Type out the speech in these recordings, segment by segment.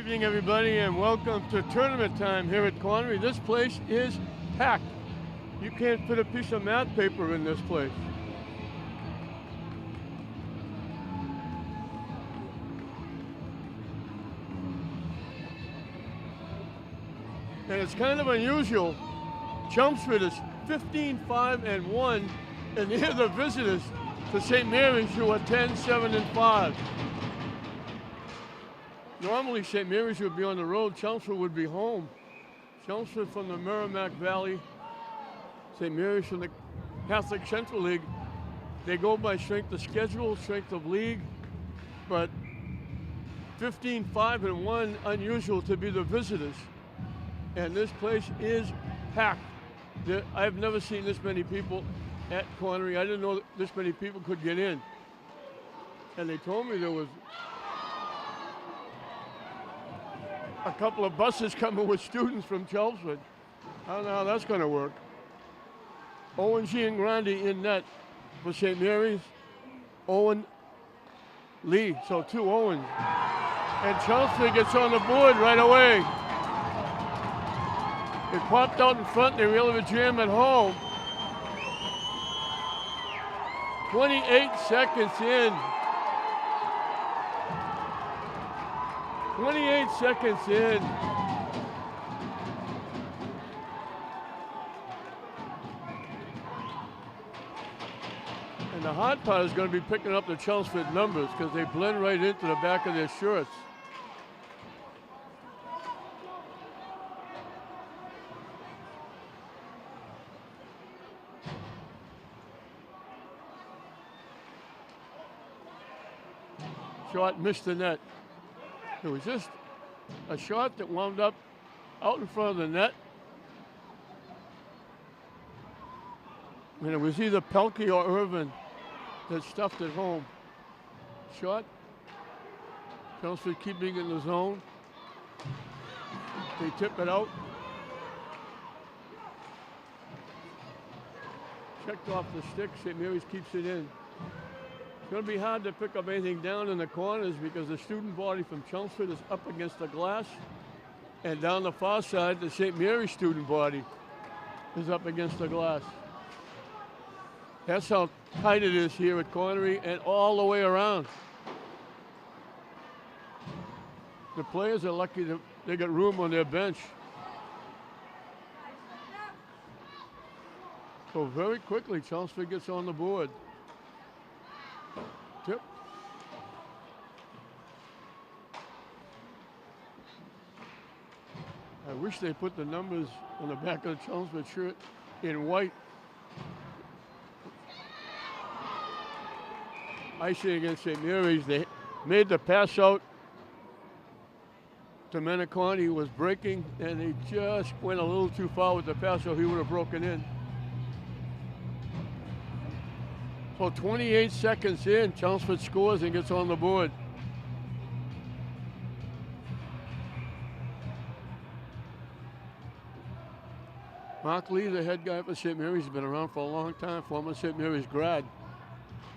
Evening, everybody, and welcome to tournament time here at Connery. This place is packed. You can't fit a piece of math paper in this place. And it's kind of unusual. Chelmsford is 15-5-1, and they're the visitors to St. Mary's, who are 10-7-5. Normally, St. Mary's would be on the road. Chelmsford would be home. Chelmsford from the Merrimack Valley. St. Mary's from the Catholic Central League. They go by strength of schedule, strength of league. But 15-5-1, unusual to be the visitors. And this place is packed. I've never seen this many people at Connery. I didn't know that this many people could get in. And they told me there was a couple of buses coming with students from Chelmsford. I don't know how that's going to work. Owen Giangrandi in net for St. Mary's. Owen Lee, so two Owens. And Chelmsford gets on the board right away. It popped out in front, they really have a jam at home. 28 seconds in. 28 seconds in. And the hot part is going to be picking up the Chelmsford numbers because they blend right into the back of their shirts. Shot missed the net. It was just a shot that wound up out in front of the net. And it was either Pelkey or Irvin that stuffed it home. Shot. Chelmsford keeping in the zone. They tip it out. Checked off the stick. St. Mary's keeps it in. It's going to be hard to pick up anything down in the corners because the student body from Chelmsford is up against the glass. And down the far side, the St. Mary's student body is up against the glass. That's how tight it is here at Connery and all the way around. The players are lucky that they got room on their bench. So very quickly, Chelmsford gets on the board. Tip. I wish they put the numbers on the back of the Chelmsford shirt in white. Icing against St. Mary's. They made the pass out to Menaconi, who was breaking, and he just went a little too far with the pass, so he would have broken in. So 28 seconds in, Chelmsford scores and gets on the board. Mark Lee, the head guy for St. Mary's, has been around for a long time, former St. Mary's grad.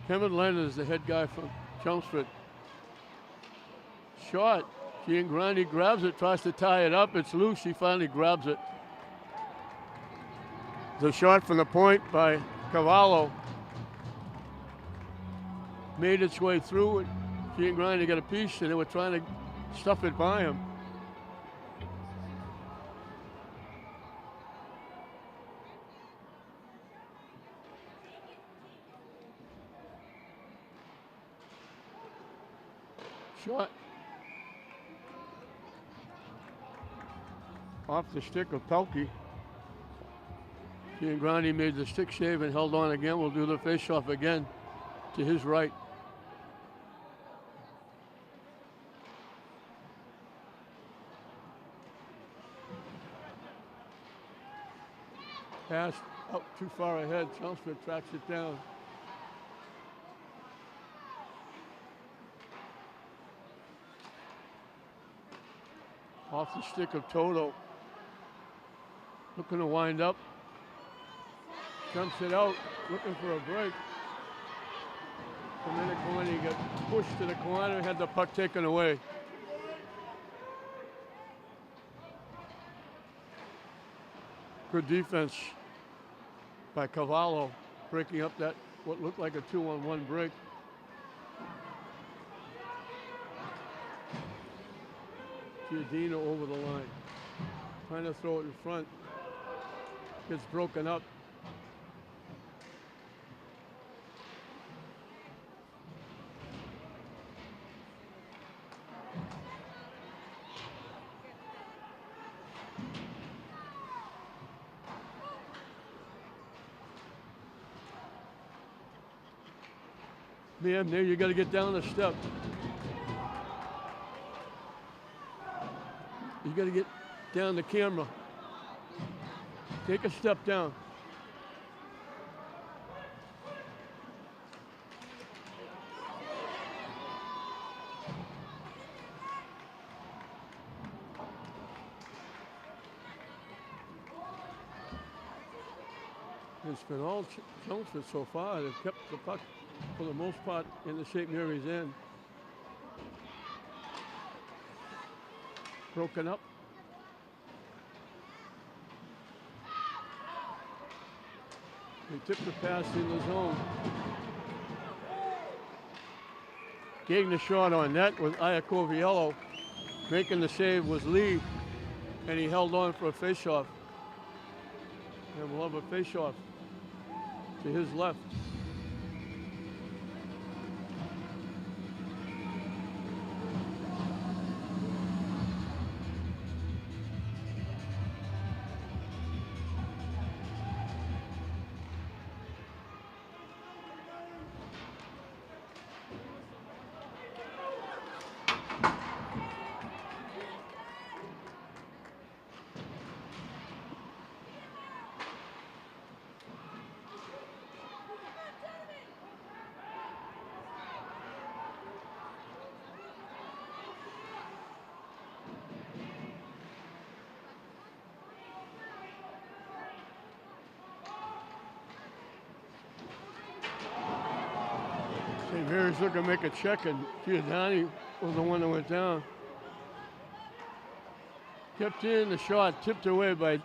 Kevin Leonard is the head guy from Chelmsford. Shot. Giangrandi grabs it, tries to tie it up. It's loose. He finally grabs it. The shot from the point by Cavallo made its way through it. Giangrandi got a piece, and they were trying to stuff it by him. Shot off the stick of Pelkey. Giangrandi made the stick save and held on again. We'll do the face-off again to his right. Pass up too far ahead. Chelmsford tracks it down. Off the stick of Toto. Looking to wind up. Dumps it out, looking for a break. And then the corner, he got pushed to the corner, had the puck taken away. Good defense by Cavallo, breaking up that what looked like a 2-on-1 break. Giordino over the line, trying to throw it in front. Gets broken up. Man, there you got to get down the step. You got to get down the camera. Take a step down. It's been all Chelmsford so far. They've kept the puck for the most part in the St. Mary's end. Broken up. They tipped the pass in the zone. Getting the shot on net with Iacoviello. Making the save was Lee, and he held on for a faceoff. And we'll have a faceoff to his left. St. Mary's looking to make a check, and Giordani was the one that went down. Kept in the shot, tipped away by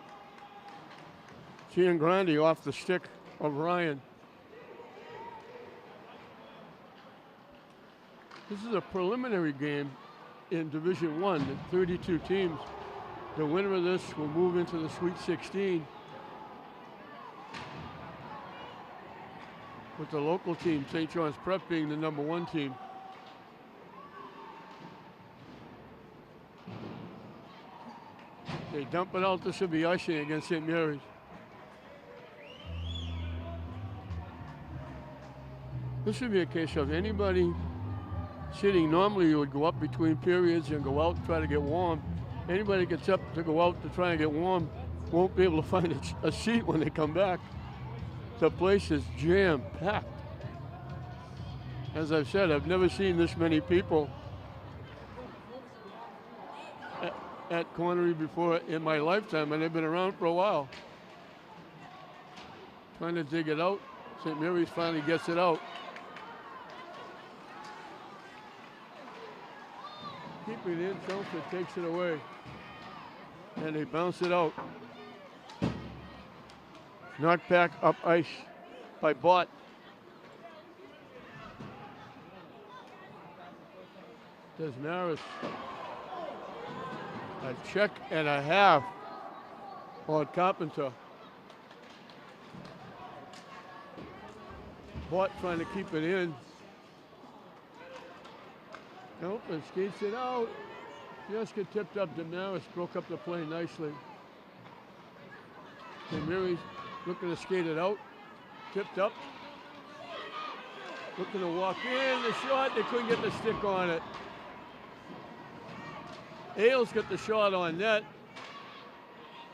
Giangrande off the stick of Ryan. This is a preliminary game in Division I, 32 teams. The winner of this will move into the Sweet 16. With the local team, St. John's Prep, being the #1 team. They dump it out. This should be icing against St. Mary's. This should be a case of anybody sitting. Normally you would go up between periods and go out and try to get warm. Anybody gets up to go out to try and get warm won't be able to find a seat when they come back. The place is jam-packed. As I've said, I've never seen this many people at Connery before in my lifetime, and they've been around for a while. Trying to dig it out. St. Mary's finally gets it out. Keep it in, Chelmsford takes it away. And they bounce it out. Knocked back up ice by Bott. Desmaris. A check and a half on Carpenter. Bott trying to keep it in. Nope, and skates it out. Just get tipped up. Damaris broke up the play nicely. St. Mary's looking to skate it out. Tipped up. Looking to walk in. The shot, they couldn't get the stick on it. Ailes got the shot on net.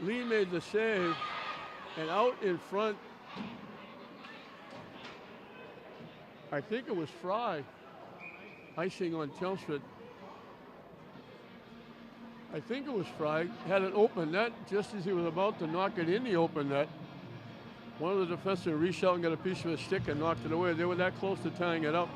Lee made the save. And out in front, I think it was Fry. Icing on Chelmsford. I think it was Fry. Had an open net just as he was about to knock it in the open net. One of the defensemen reached out and got a piece of his stick and knocked it away. They were that close to tying it up.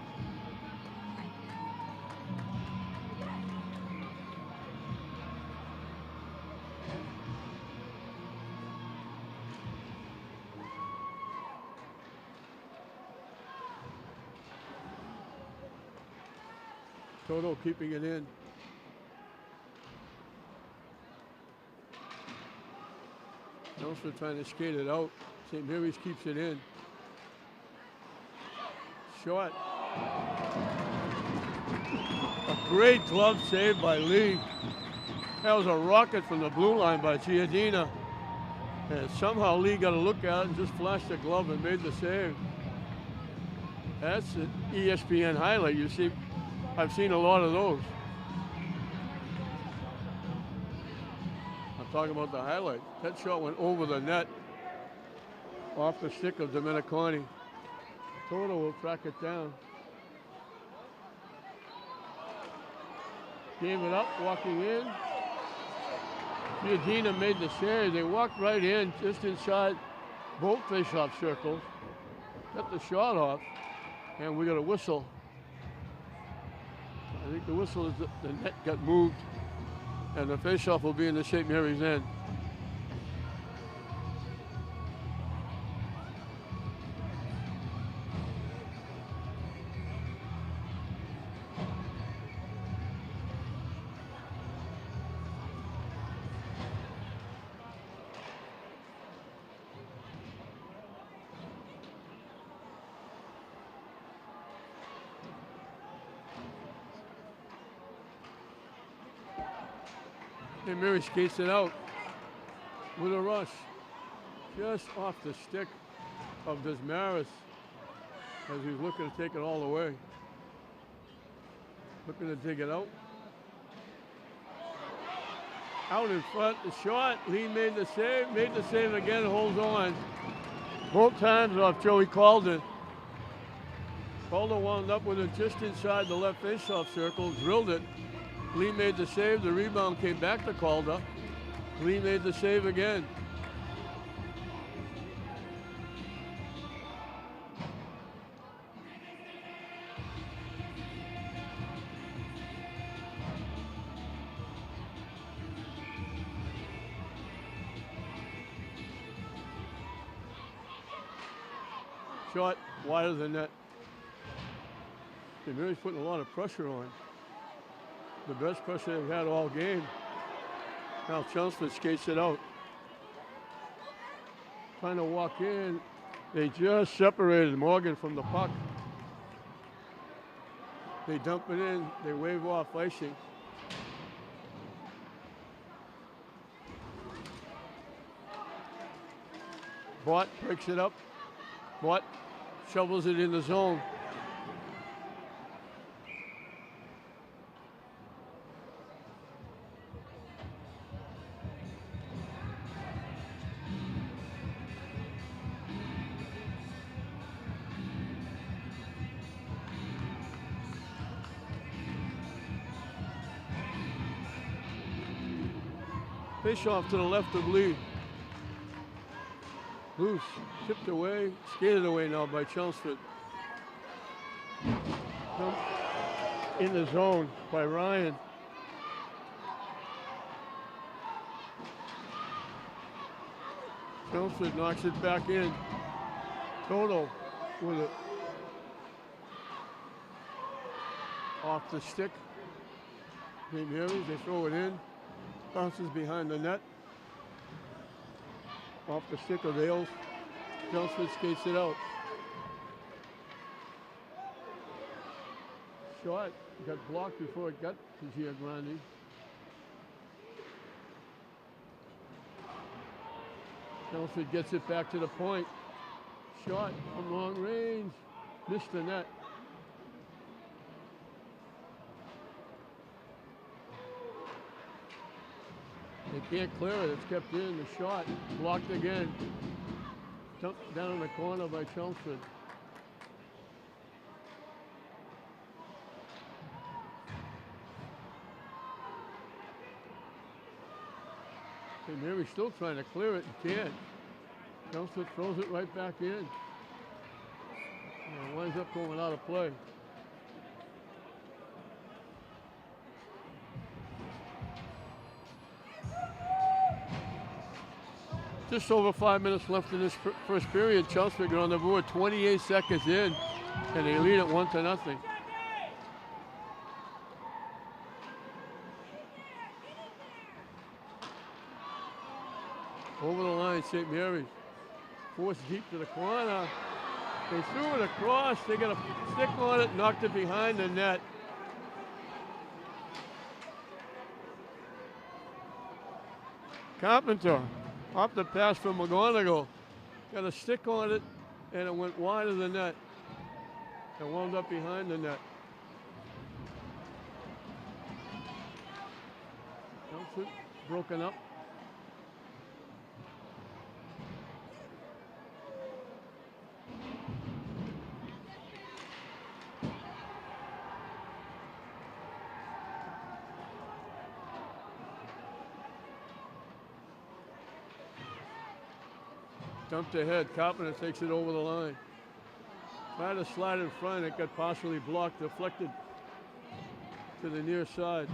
Toto keeping it in. Chelmsford trying to skate it out. St. Mary's keeps it in. Short. A great glove save by Lee. That was a rocket from the blue line by Giardina. And somehow Lee got a look at it and just flashed the glove and made the save. That's an ESPN highlight. You see, I've seen a lot of those. I'm talking about the highlight. That shot went over the net, off the stick of Domenicani. Toto will track it down. Gave it up, walking in. Giardina made the save. They walked right in, just inside both face-off circles. Got the shot off, and we got a whistle. I think the whistle is the net got moved, and the face-off will be in the St. Mary's end. And Mary skates it out with a rush. Just off the stick of Desmaris as he's looking to take it all the way. Looking to dig it out. Out in front, the shot. Lee made the save again, holds on. Both times off Joey Calder. Calder wound up with it just inside the left face-off circle, drilled it. Lee made the save, the rebound came back to Calder. Lee made the save again. Shot wide of the net. St. Mary's putting a lot of pressure on. The best pressure they've had all game. Now Chelmsford skates it out. Trying to walk in. They just separated Morgan from the puck. They dump it in. They wave off icing. Bott breaks it up. Bott shovels it in the zone. Fish off to the left of Lee. Loose, tipped away, skated away now by Chelmsford. In the zone by Ryan. Chelmsford knocks it back in. Toto with it. Off the stick. St. Mary's, they throw it in. Bounces behind the net. Off the stick of Ailes. Chelmsford skates it out. Shot got blocked before it got to Giagrandi. Chelmsford gets it back to the point. Shot from long range. Missed the net. They can't clear it. It's kept in. The shot blocked again. Dumped down in the corner by Chelmsford. St. Mary's still trying to clear it and can't. Chelmsford throws it right back in. And it winds up going out of play. Just over 5 minutes left in this first period. Chelmsford on the board, 28 seconds in, and they lead it 1-0. Over the line, St. Mary's. Forced deep to the corner. They threw it across. They got a stick on it, knocked it behind the net. Carpenter, off the pass from McGonigal. Got a stick on it, and it went wide of the net. It wound up behind the net. Chelmsford broken up. Dumped ahead. Carpenter takes it over the line. Tried to slide in front. It got partially blocked, deflected to the near side.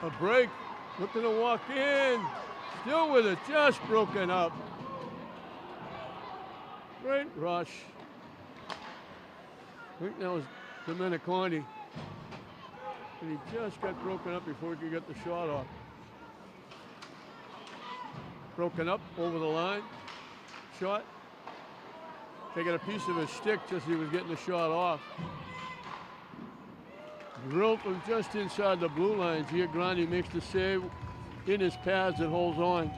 A break. Looking to walk in. Still with it. Just broken up. Great rush. I think that was Domenicondi. And he just got broken up before he could get the shot off. Broken up over the line. Shot. Taking a piece of his stick just as he was getting the shot off. Drilled from just inside the blue line. Giagrandi makes the save in his pads and holds on.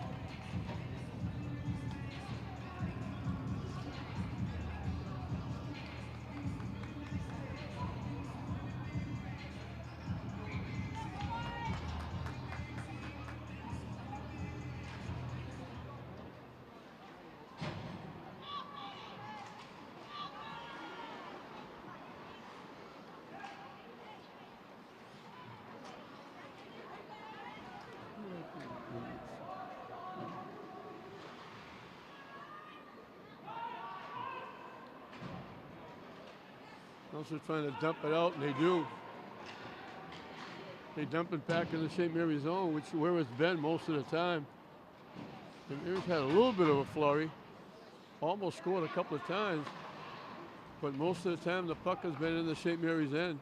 Also trying to dump it out, and they do. They dump it back in the St. Mary's zone, which is where it's been most of the time. St. Mary's had a little bit of a flurry, almost scored a couple of times, but most of the time the puck has been in the St. Mary's end.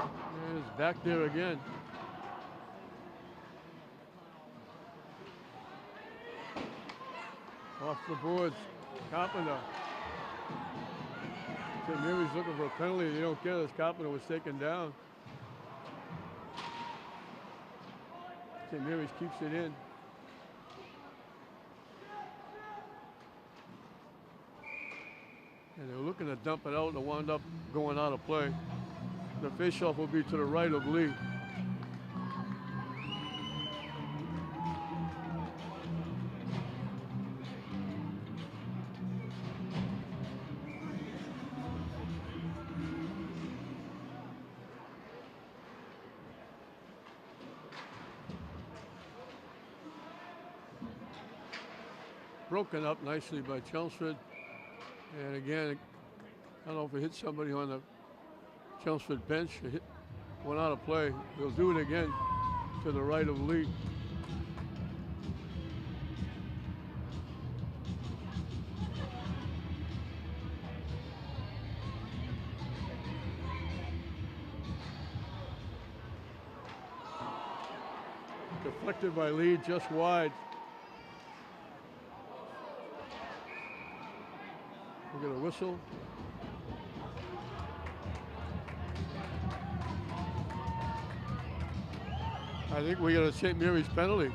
And it's back there again. Off the boards, Carpenter. St. Mary's looking for a penalty. They don't get it as Carpenter was taken down. St. Mary's keeps it in. And they're looking to dump it out and wound up going out of play. The faceoff will be to the right of Lee. Broken up nicely by Chelmsford. And again, I don't know if it hit somebody on the Chelmsford bench. It went out of play. They'll do it again to the right of Lee. Deflected by Lee, just wide. We get a whistle. I think we got a St. Mary's penalty.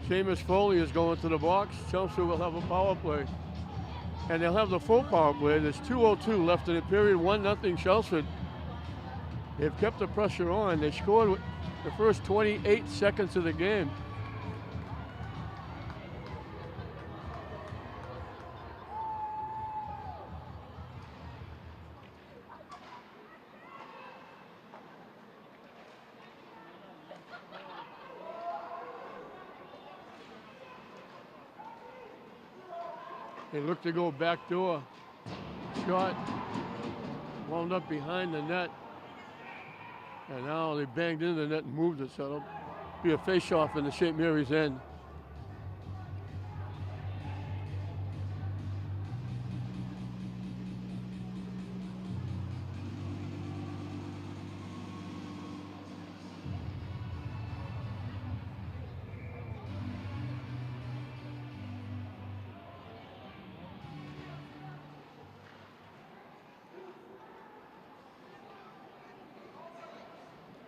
Seamus Foley is going to the box. Chelmsford will have a power play. And they'll have the full power play. There's 2:02 left in the period, 1-0 Chelmsford. They've kept the pressure on. They scored the first 28 seconds of the game. They look to go back door. Shot wound up behind the net. And now they banged into the net and moved it, so it'll be a face-off in the St. Mary's end.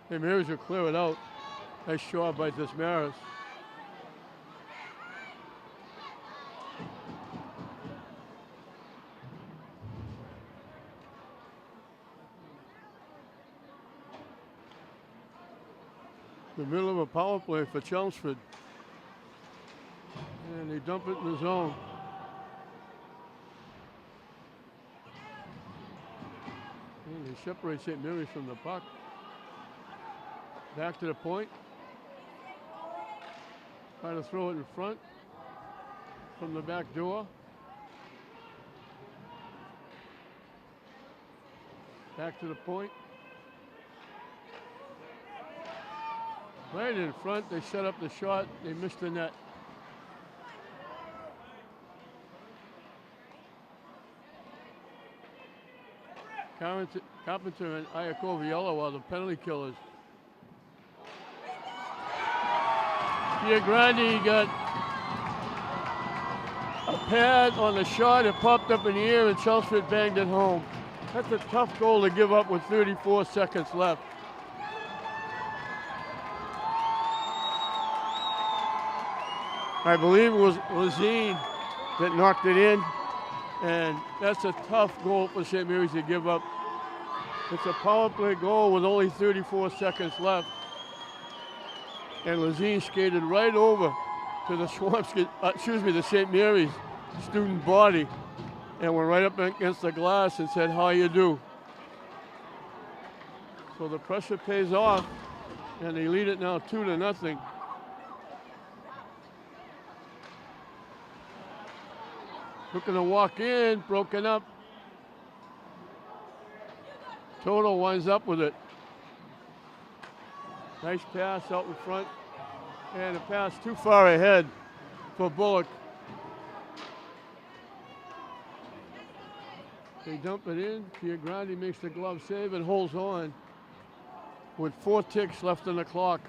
St. Mary's will clear it out. Nice shot by Dismaris. The middle of a power play for Chelmsford. And they dump it in the zone. And they separate St. Mary's from the puck. Back to the point. Try to throw it in front from the back door. Back to the point. Right in front, they set up the shot, they missed the net. Carpenter and Iacoviello are the penalty killers. Giagrandi got a pad on the shot, it popped up in the air and Chelmsford banged it home. That's a tough goal to give up with 34 seconds left. I believe it was Lazine that knocked it in, and that's a tough goal for St. Mary's to give up. It's a power play goal with only 34 seconds left. And Lazine skated right over to the the St. Mary's student body and went right up against the glass and said, "How you do?" So the pressure pays off, and they lead it now 2-0. Looking to walk in, broken up. Toto winds up with it. Nice pass out in front. And a pass too far ahead for Bullock. They dump it in. Giagrandi makes the glove save and holds on with 4 ticks left on the clock.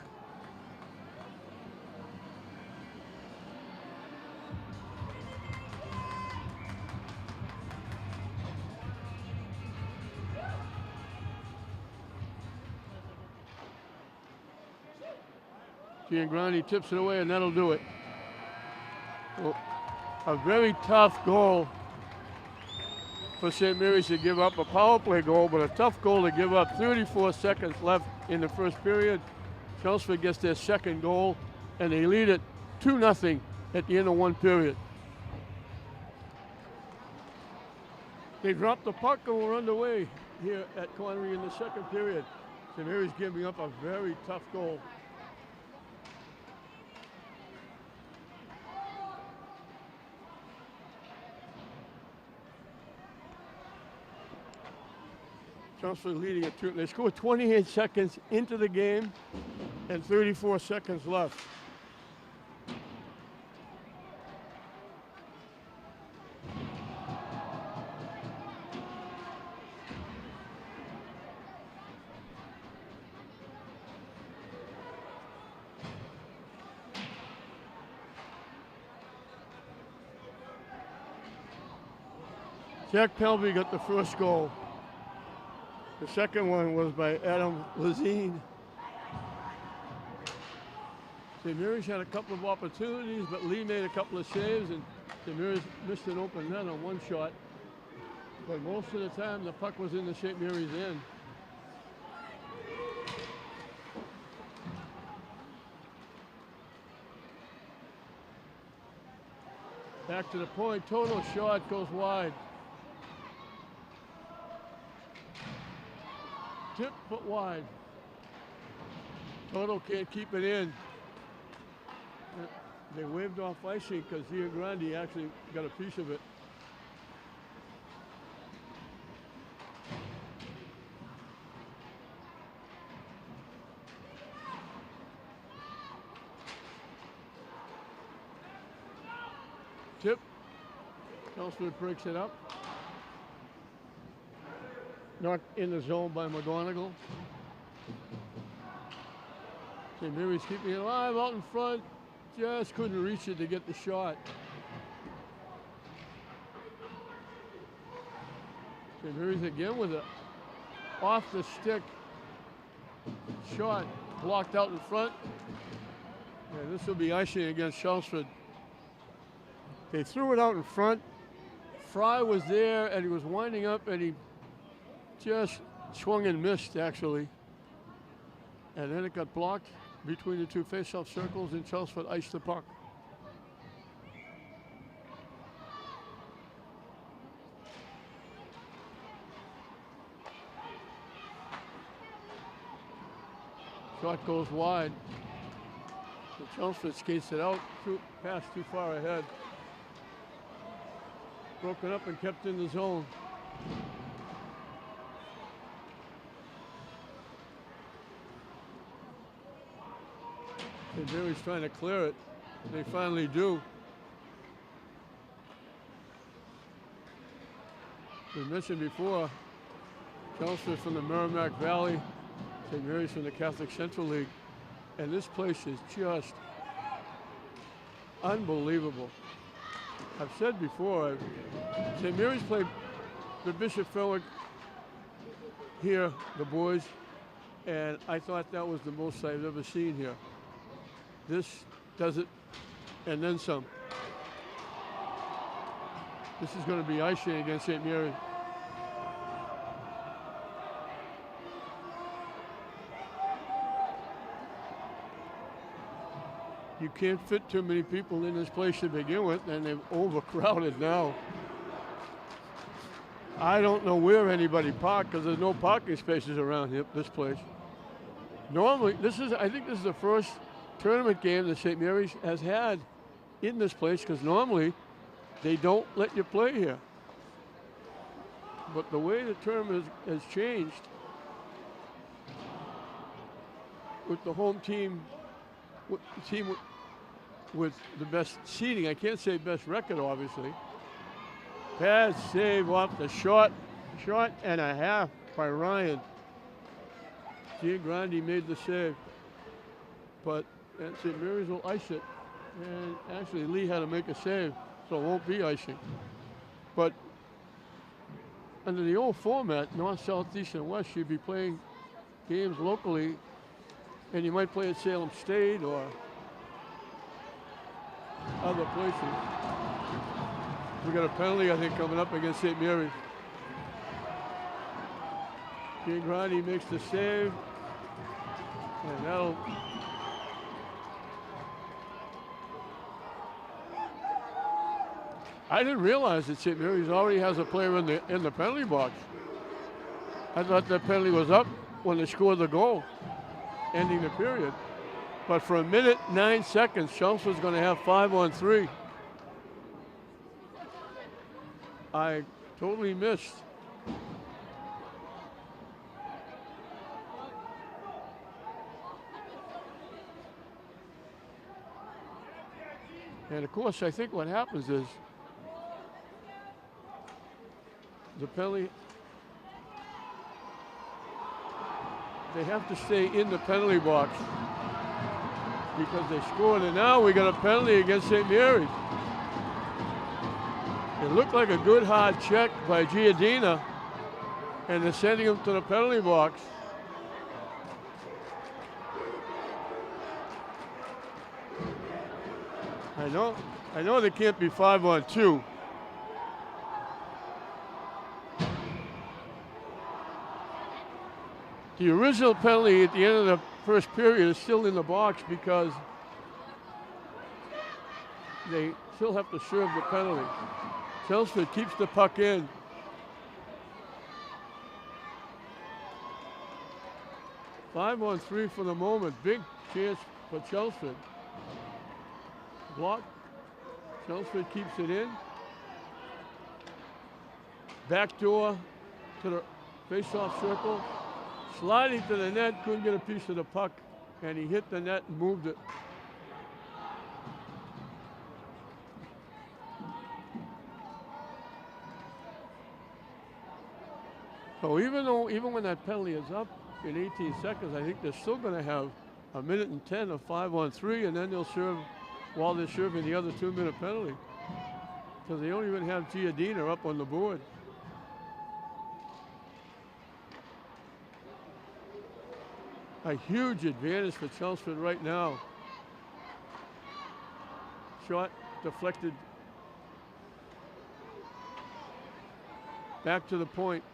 Giagrandi tips it away, and that'll do it. Well, a very tough goal for St. Mary's to give up. A power play goal, but a tough goal to give up. 34 seconds left in the first period. Chelmsford gets their second goal, and they lead it 2-0 at the end of one period. They dropped the puck and we're underway here at Connery in the second period. St. Mary's giving up a very tough goal. Chelmsford leading at 2. They scored 28 seconds into the game and 34 seconds left. Jack Pelby got the first goal. The second one was by Adam Lazine. St. Mary's had a couple of opportunities, but Lee made a couple of saves, and St. Mary's missed an open net on one shot. But most of the time, the puck was in the St. Mary's end. Back to the point, total shot goes wide. Tip, but wide. Toto can't keep it in. They waved off icing because Giagrandi actually got a piece of it. Tip. Chelmsford breaks it up. Knocked in the zone by McGonigal. St. Mary's keeping it alive out in front. Just couldn't reach it to get the shot. St. Mary's again with it off the stick shot blocked out in front. And this will be icing against Chelmsford. They threw it out in front. Fry was there, and he was winding up, and he just swung and missed, actually. And then it got blocked between the two face-off circles, and Chelmsford iced the puck. Shot goes wide. So Chelmsford skates it out, pass too far ahead. Broken up and kept in the zone. St. Mary's trying to clear it. They finally do. We mentioned before, Chelmsford from the Merrimack Valley, St. Mary's from the Catholic Central League. And this place is just unbelievable. I've said before, St. Mary's played the Bishop Fenwick here, the boys, and I thought that was the most I've ever seen here. This does it, and then some. This is going to be icing against St. Mary's. You can't fit too many people in this place to begin with, and they're overcrowded now. I don't know where anybody parked because there's no parking spaces around here, this place. Normally, I think this is the first tournament game that St. Mary's has had in this place, because normally they don't let you play here. But the way the tournament has changed with the home team, with the best seeding, I can't say best record, obviously. Bad save off the shot and a half by Ryan. Giangrandi made the save, but St. Mary's will ice it. And actually, Lee had to make a save, so it won't be icing. But under the old format, North, South, East, and West, you'd be playing games locally, and you might play at Salem State or other places. We got a penalty, I think, coming up against St. Mary's. Giangrandi makes the save, and that'll. I didn't realize that St. Mary's already has a player in the penalty box. I thought that penalty was up when they scored the goal, ending the period. But for 1 minute, 9 seconds, Chelmsford's going to have 5-on-3. I totally missed. And of course, I think what happens is the penalty, they have to stay in the penalty box because they scored, and now we got a penalty against St. Mary's. It looked like a good hard check by Giardina, and they're sending him to the penalty box. I know they can't be 5-on-2. The original penalty at the end of the first period is still in the box because they still have to serve the penalty. Chelmsford keeps the puck in. 5-on-3 for the moment. Big chance for Chelmsford. Block. Chelmsford keeps it in. Backdoor to the face-off circle. Sliding to the net, couldn't get a piece of the puck, and he hit the net and moved it. So even when that penalty is up in 18 seconds, I think they're still going to have 1 minute and 10 of 5-on-3, and then they'll serve while they're serving the other 2-minute penalty. Because they don't even have Giardina up on the board. A huge advantage for Chelmsford right now. Shot deflected back to the point.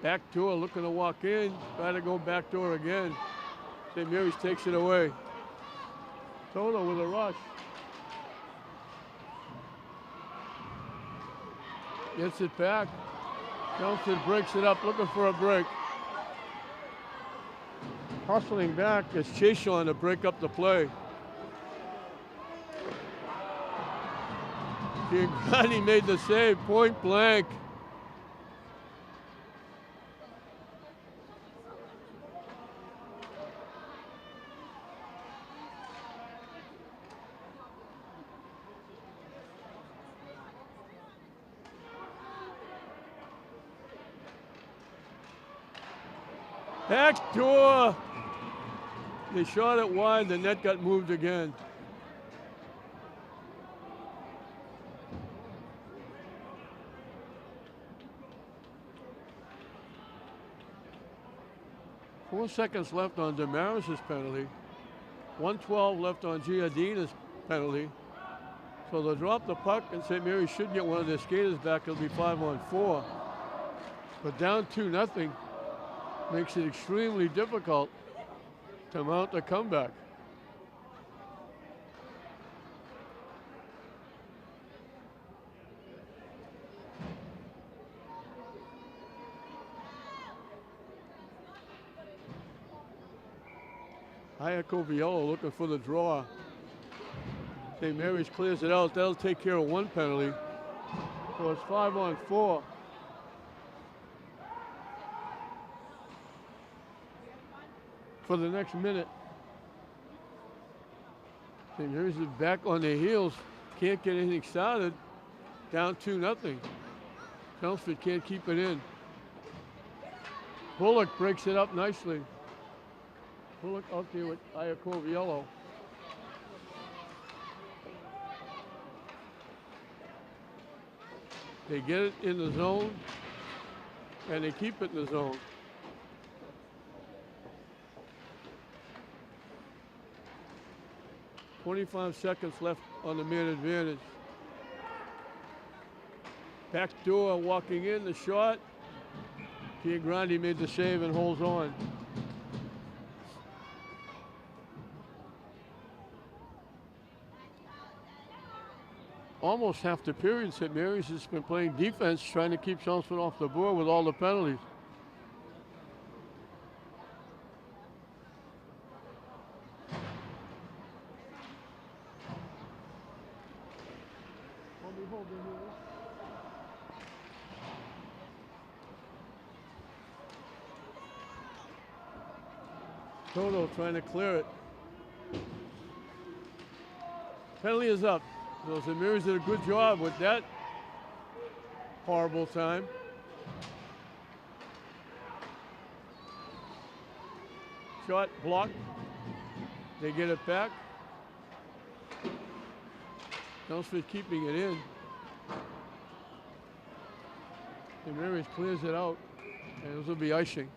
Back door, looking to walk in. Try to go back door again. St. Mary's takes it away. Toto with a rush. Gets it back. Chelmsford breaks it up, looking for a break. Hustling back is Chashawn to break up the play. Giangrandi made the save, point blank. Back door. They shot it wide, the net got moved again. Four seconds left on Damaris's penalty. 1:12 left on Giardina's penalty. So they'll drop the puck, and St. Mary's should get one of their skaters back. It'll be 5-on-4. But down 2-0 makes it extremely difficult to mount a comeback. Iacoviello looking for the draw. St. Mary's clears it out. That'll take care of one penalty. So it's 5-on-4. For the next minute. St. Mary's is back on their heels. Can't get anything started. Down 2-0. Chelmsford can't keep it in. Bullock breaks it up nicely. Bullock out there with Iacoviello. They get it in the zone, and they keep it in the zone. .25 seconds left on the man advantage. Back door, walking in, the shot. Giangrandi made the save and holds on. Almost half the period, St. Mary's has been playing defense, trying to keep Chelmsford off the board with all the penalties. Toto trying to clear it. Penalty is up. So St. Mary's did a good job with that horrible time. Shot blocked. They get it back. Chelmsford keeping it in. St. Mary's clears it out, and this will be icing.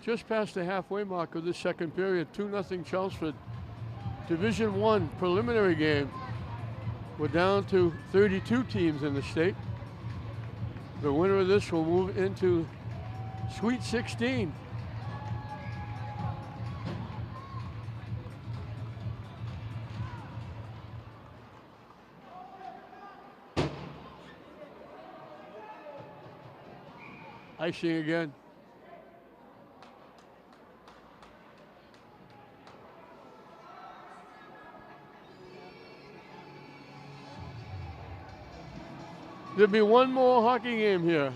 Just past the halfway mark of this second period, 2-0 Chelmsford. Division I preliminary game. We're down to 32 teams in the state. The winner of this will move into Sweet 16. Icing again. There'll be one more hockey game here.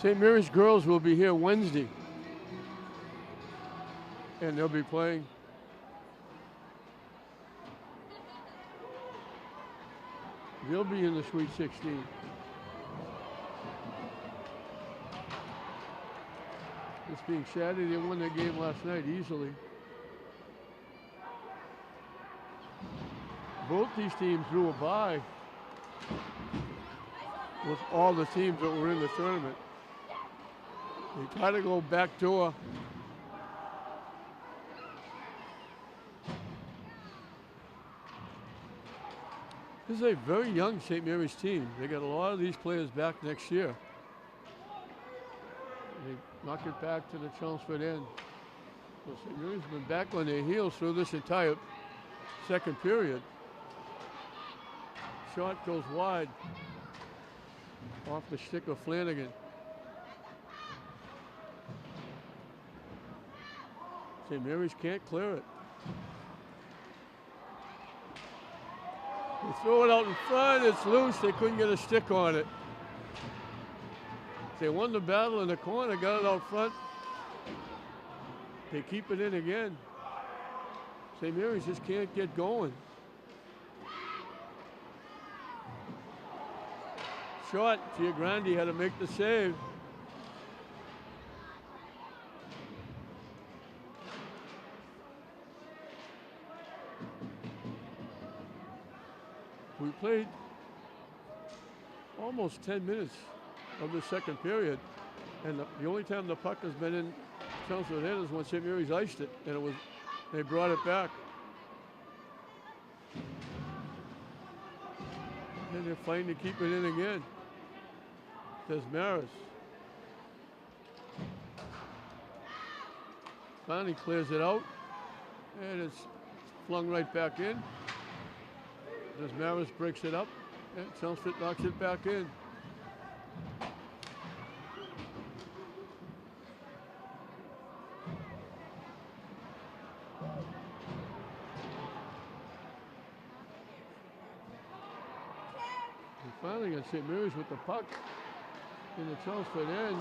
St. Mary's girls will be here Wednesday. And they'll be playing. They'll be in the Sweet 16. This being Saturday, they won their game last night easily. Both these teams drew a bye with all the teams that were in the tournament. They try to go back door. This is a very young St. Mary's team. They got a lot of these players back next year. They knock it back to the Chelmsford end. So St. Mary's been back on their heels through this entire second period. Shot goes wide off the stick of Flanagan. St. Mary's can't clear it. They throw it out in front, it's loose, they couldn't get a stick on it. They won the battle in the corner, got it out front. They keep it in again. St. Mary's just can't get going. Short, Giagrandi had to make the save. We played almost 10 minutes of the second period, and the only time the puck has been in Chelmsford end is when St. Mary's iced it, and they brought it back. And they're fighting to keep it in again. There's Maris. Finally clears it out, and it's flung right back in. Maris breaks it up, and Chelmsford knocks it back in. And finally got St. Mary's with the puck in the Chelmsford end.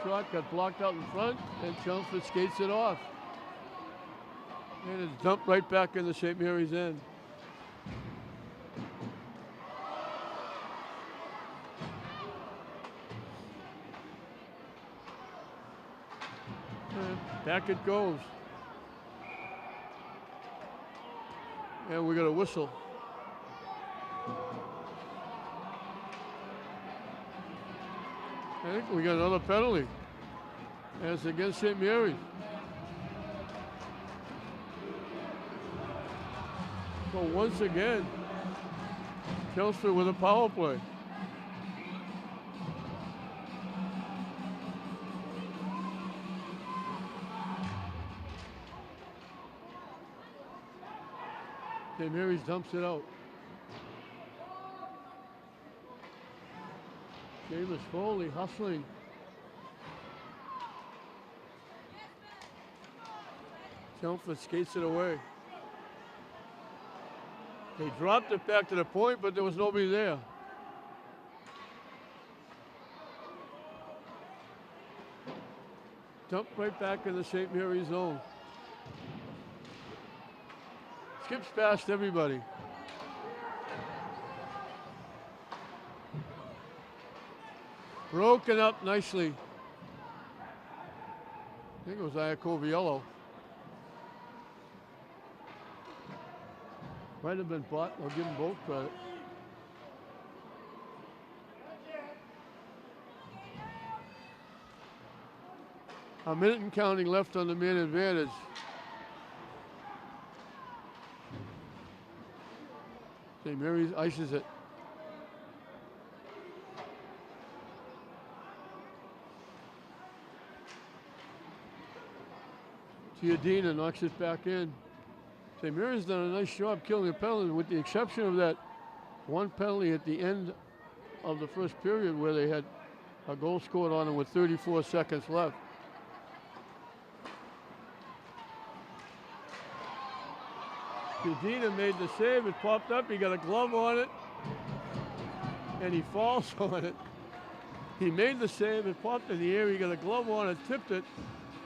Shot got blocked out in front, and Chelmsford skates it off. And it's dumped right back in the St. Mary's end. Back it goes. And we got a whistle. I think we got another penalty. And it's against St. Mary's. So once again, Chelmsford with a power play. St. Mary's dumps it out. Davis Foley hustling. Chelmsford skates it away. They dropped it back to the point, but there was nobody there. Dumped right back in the St. Mary's zone. Skips past everybody. Broken up nicely. I think it was Iacoviello. Might have been Butt. I'll give them both credit. A minute and counting left on the man advantage. St. Mary's ices it. Giardina knocks it back in. St. Mary's done a nice job killing the penalty, with the exception of that one penalty at the end of the first period where they had a goal scored on them with 34 seconds left. Giardina made the save, it popped up, he got a glove on it, and he falls on it. He made the save, it popped in the air, he got a glove on it, tipped it,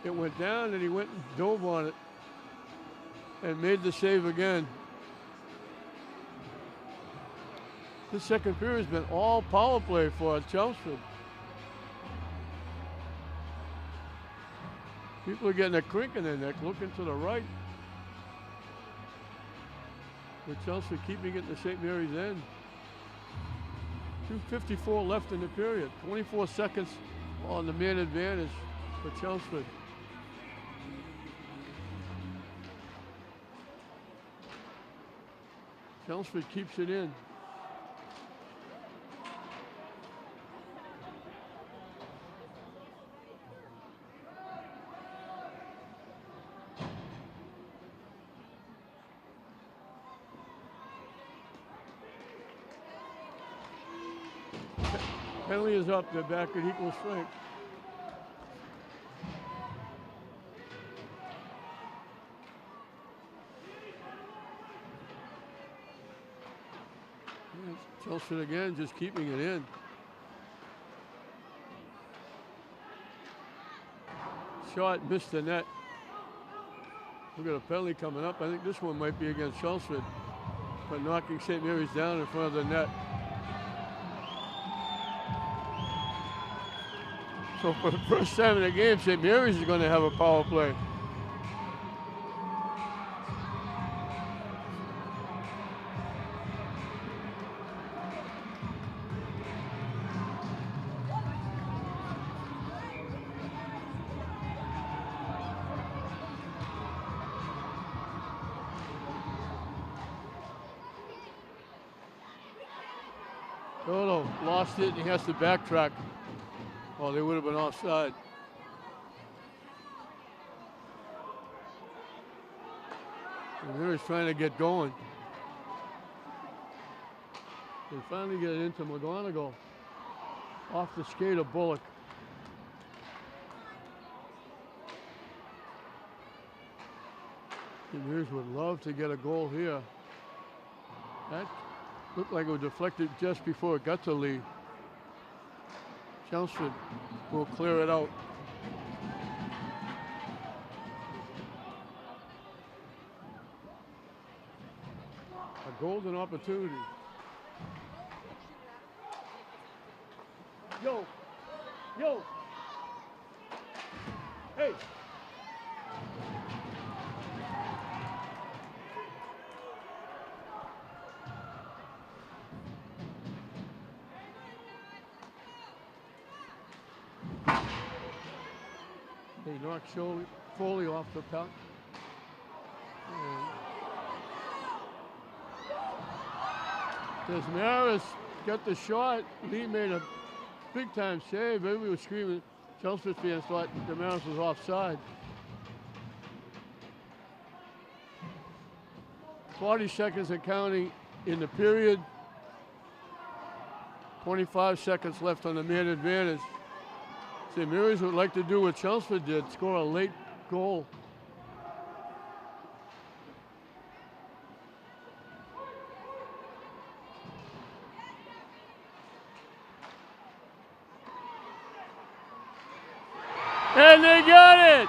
it went down, and he went and dove on it and made the save again. This second period has been all power play for Chelmsford. People are getting a crink in their neck, looking to the right. With Chelmsford keeping it in the St. Mary's end. 2:54 left in the period. 24 seconds on the man advantage. for Chelmsford. Chelmsford keeps it in. Penalty is up. They're back at equal strength. Chelmsford again, just keeping it in. Shot missed the net. We've got a penalty coming up. I think this one might be against Chelmsford for knocking St. Mary's down in front of the net. So for the first time in the game, St. Mary's is going to have a power play. Dodo lost it, and he has to backtrack. Oh, they would have been offside. And they're just trying to get going. They finally get it into McGonigal. Off the skate of Bullock. The Bears would love to get a goal here. That looked like it was deflected just before it got to Lee. Chelmsford will clear it out. A golden opportunity. Yo, yo, hey. They knocked Foley off the puck. Desmarais got the shot. Lee made a big time save. Everybody was screaming. Chelmsford fans thought Desmarais was offside. 40 seconds and counting in the period. 25 seconds left on the man advantage. St. Mary's would like to do what Chelmsford did, score a late goal. And they got it!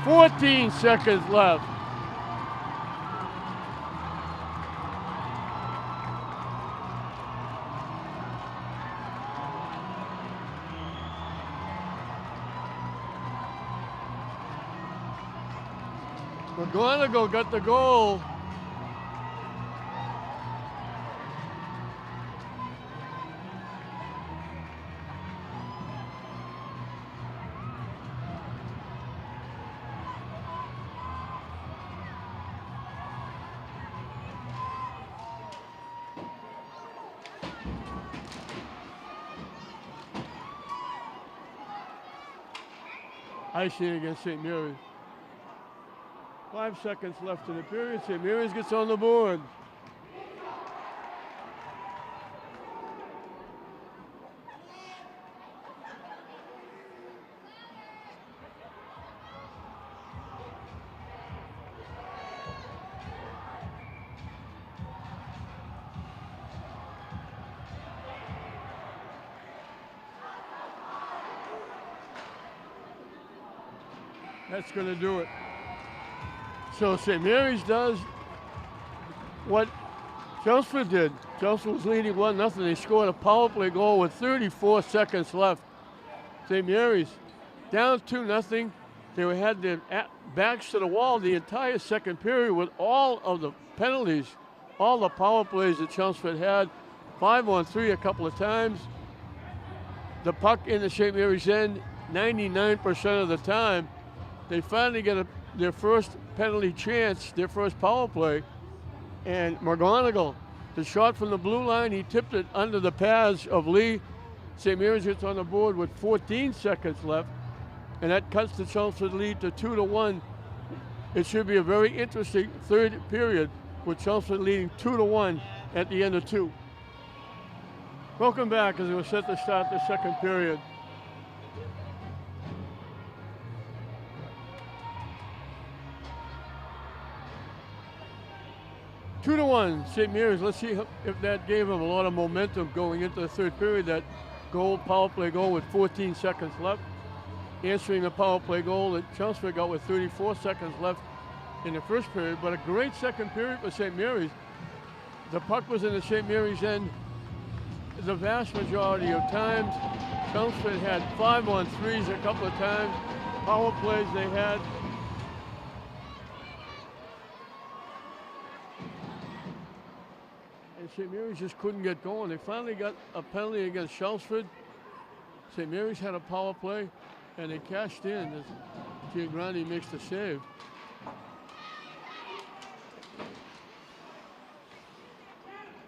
"14 seconds left. McGonigal got the goal. Icing against St. Mary's. 5 seconds left in the period. St. Mary's gets on the board. That's going to do it. So St. Mary's does what Chelmsford did. Chelmsford was leading 1-0. They scored a power play goal with 34 seconds left. St. Mary's down 2-0. They had their backs to the wall the entire second period with all of the penalties, all the power plays that Chelmsford had. 5-on-3 a couple of times. The puck in the St. Mary's end, 99% of the time, they finally get their first penalty chance, their first power play, and McGonigal, the shot from the blue line, he tipped it under the pads of Lee. St. Mary's gets on the board with 14 seconds left, and that cuts the Chelmsford lead to 2-1. It should be a very interesting third period with Chelmsford leading 2-1 at the end of 2. Welcome back as we're set to start the second period. Two to one, St. Mary's. Let's see if that gave them a lot of momentum going into the third period. That power play goal with 14 seconds left. Answering the power play goal that Chelmsford got with 34 seconds left in the first period. But a great second period for St. Mary's. The puck was in the St. Mary's end the vast majority of times. Chelmsford had 5-on-3s a couple of times. Power plays they had. And St. Mary's just couldn't get going. They finally got a penalty against Chelmsford. St. Mary's had a power play, and they cashed in as Giangrande makes the save.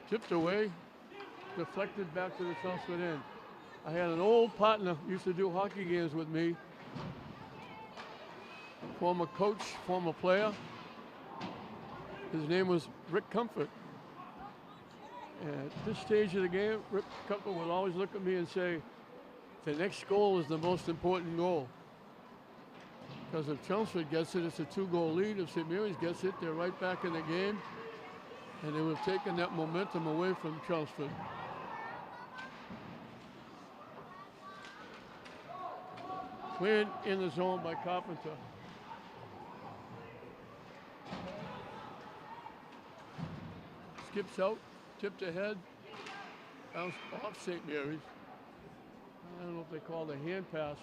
Tipped away, deflected back to the Chelmsford end. I had an old partner used to do hockey games with me, former coach, former player. His name was Rick Comfort. And at this stage of the game, Rick Comfort would always look at me and say, the next goal is the most important goal. Because if Chelmsford gets it, it's a 2-goal lead. If St. Mary's gets it, they're right back in the game. And they would have taken that momentum away from Chelmsford. Cleared in the zone by Carpenter. Skips out, tipped ahead, bounced off St. Mary's. I don't know if they called a hand pass.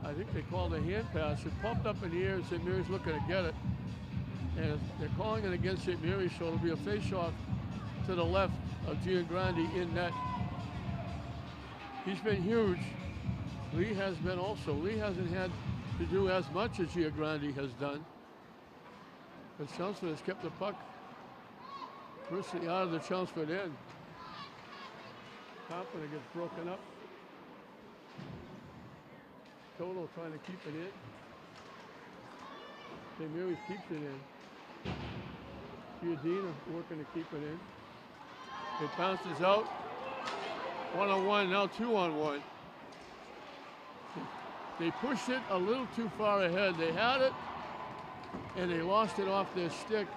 I think they called a hand pass. It popped up in the air and St. Mary's looking to get it. And they're calling it against St. Mary's, so it'll be a face-off to the left of Giangrande in net. He's been huge. Lee has been also. Lee hasn't had to do as much as Giangrande has done. But Chelmsford has kept the puck virtually out of the Chelmsford end. Carpenter gets broken up. Toto trying to keep it in. St. Mary's keeps it in. Giordina working to keep it in. It bounces out. 1-on-1, now 2-on-1. They pushed it a little too far ahead. They had it, and they lost it off their stick.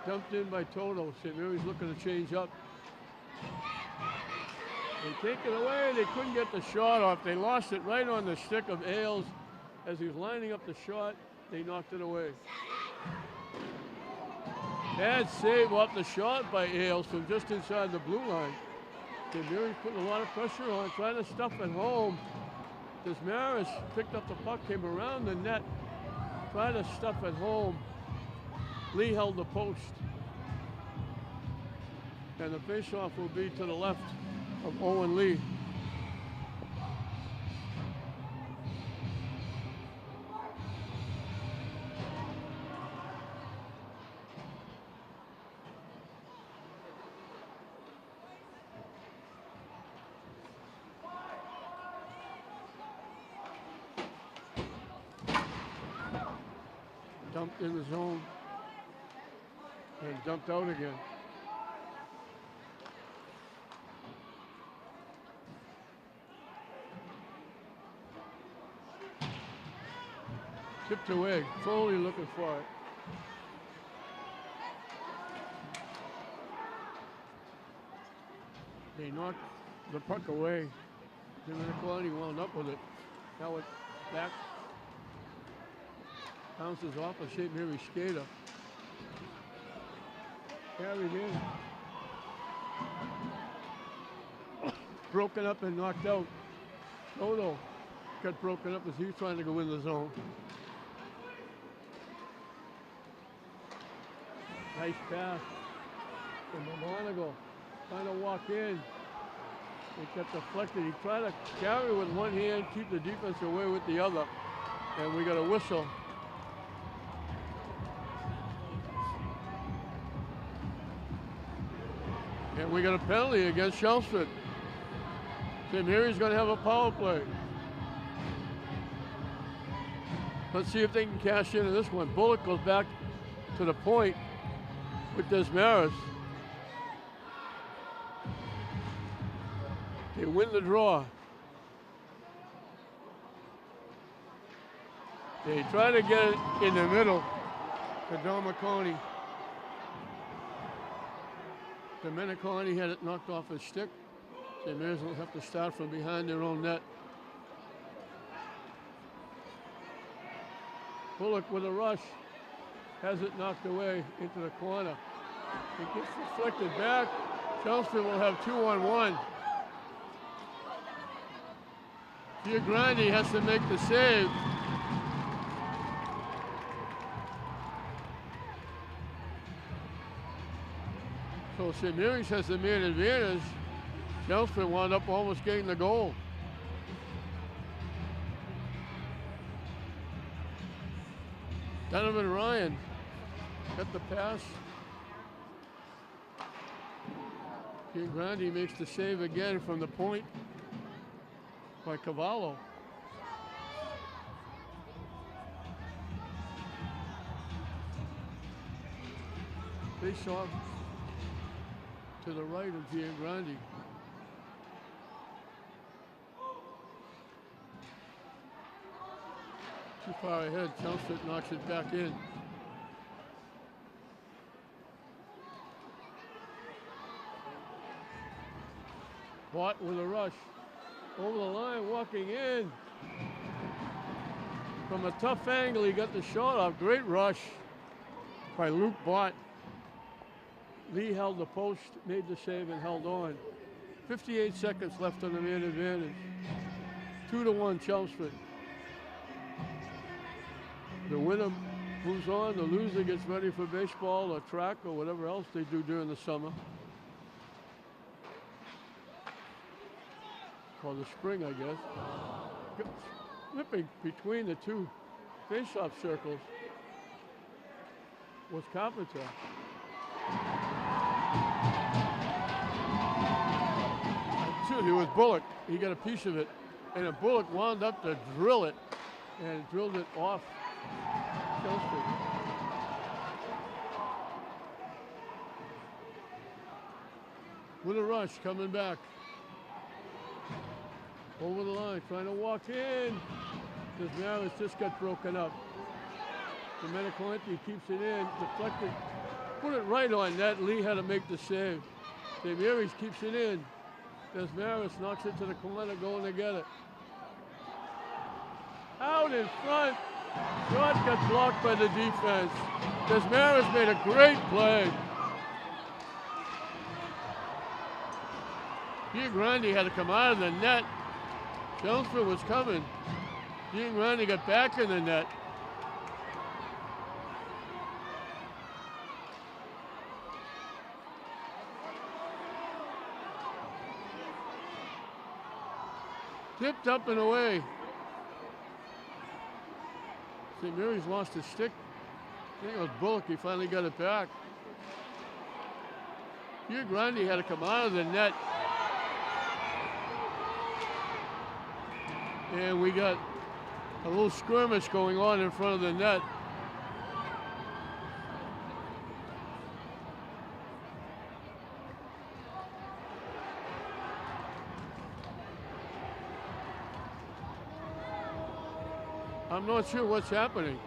Dumped in by Toto. St. Mary's looking to change up. They take it away. They couldn't get the shot off. They lost it right on the stick of Ailes. As he was lining up the shot, they knocked it away. Bad save off the shot by Ailes from just inside the blue line. St. Mary's putting a lot of pressure on, trying to stuff it home. Desmarais picked up the puck, came around the net, tried to stuff it home. Lee held the post. And the faceoff will be to the left of Owen Lee. Dumped in the zone and dumped out again. Tipped away, Foley looking for it. They knocked the puck away. Domenicolani wound up with it. Now it's back. Bounces off a St. Mary's skater. Carried in. Broken up and knocked out. Toto got broken up as he was trying to go in the zone. Nice pass from McGonigal. Trying to walk in. It got deflected. He tried to carry with one hand, keep the defense away with the other. And we got a whistle. And we got a penalty against Chelmsford. St. Mary's going to have a power play. Let's see if they can cash into this one. Bullock goes back to the point with Desmaris. They win the draw. They try to get it in the middle to Domeniconi. Domeniconi had it knocked off his stick. St. Mary's will have to start from behind their own net. Bullock with a rush. Has it knocked away into the corner. It gets deflected back. Chelmsford will have 2-on-1. Giagrandi has to make the save. So St. Mary's has the man advantage. Chelmsford wound up almost getting the goal. Donovan Ryan got the pass. Giagrandi makes the save again from the point by Cavallo. Face off to the right of Giagrandi. Too far ahead, Chelmsford knocks it back in. Bott with a rush. Over the line, walking in. From a tough angle, he got the shot off. Great rush by Luke Bott. Lee held the post, made the save, and held on. 58 seconds left on the man advantage. 2-1 Chelmsford. The winner moves on, the loser gets ready for baseball or track or whatever else they do during the summer. Or the spring, I guess. Flipping between the two face-off circles was Carpenter. Excuse me, it was Bullock. He got a piece of it. And a Bullock wound up to drill it and drilled it off Chelmsford. With a rush coming back. Over the line, trying to walk in. Desmaris just got broken up. Domeniconi keeps it in, deflected. Put it right on net. Lee had to make the save. St. Mary's keeps it in. Desmaris knocks it to the corner, going to get it. Out in front. Shot got blocked by the defense. Desmaris made a great play. Giagrandi had to come out of the net. Chelmsford was coming. Giagrandi got back in the net. Tipped up and away. St. Mary's lost his stick. I think it was Bullock. He finally got it back. Giagrandi had to come out of the net. And we got a little skirmish going on in front of the net. I'm not sure what's happening.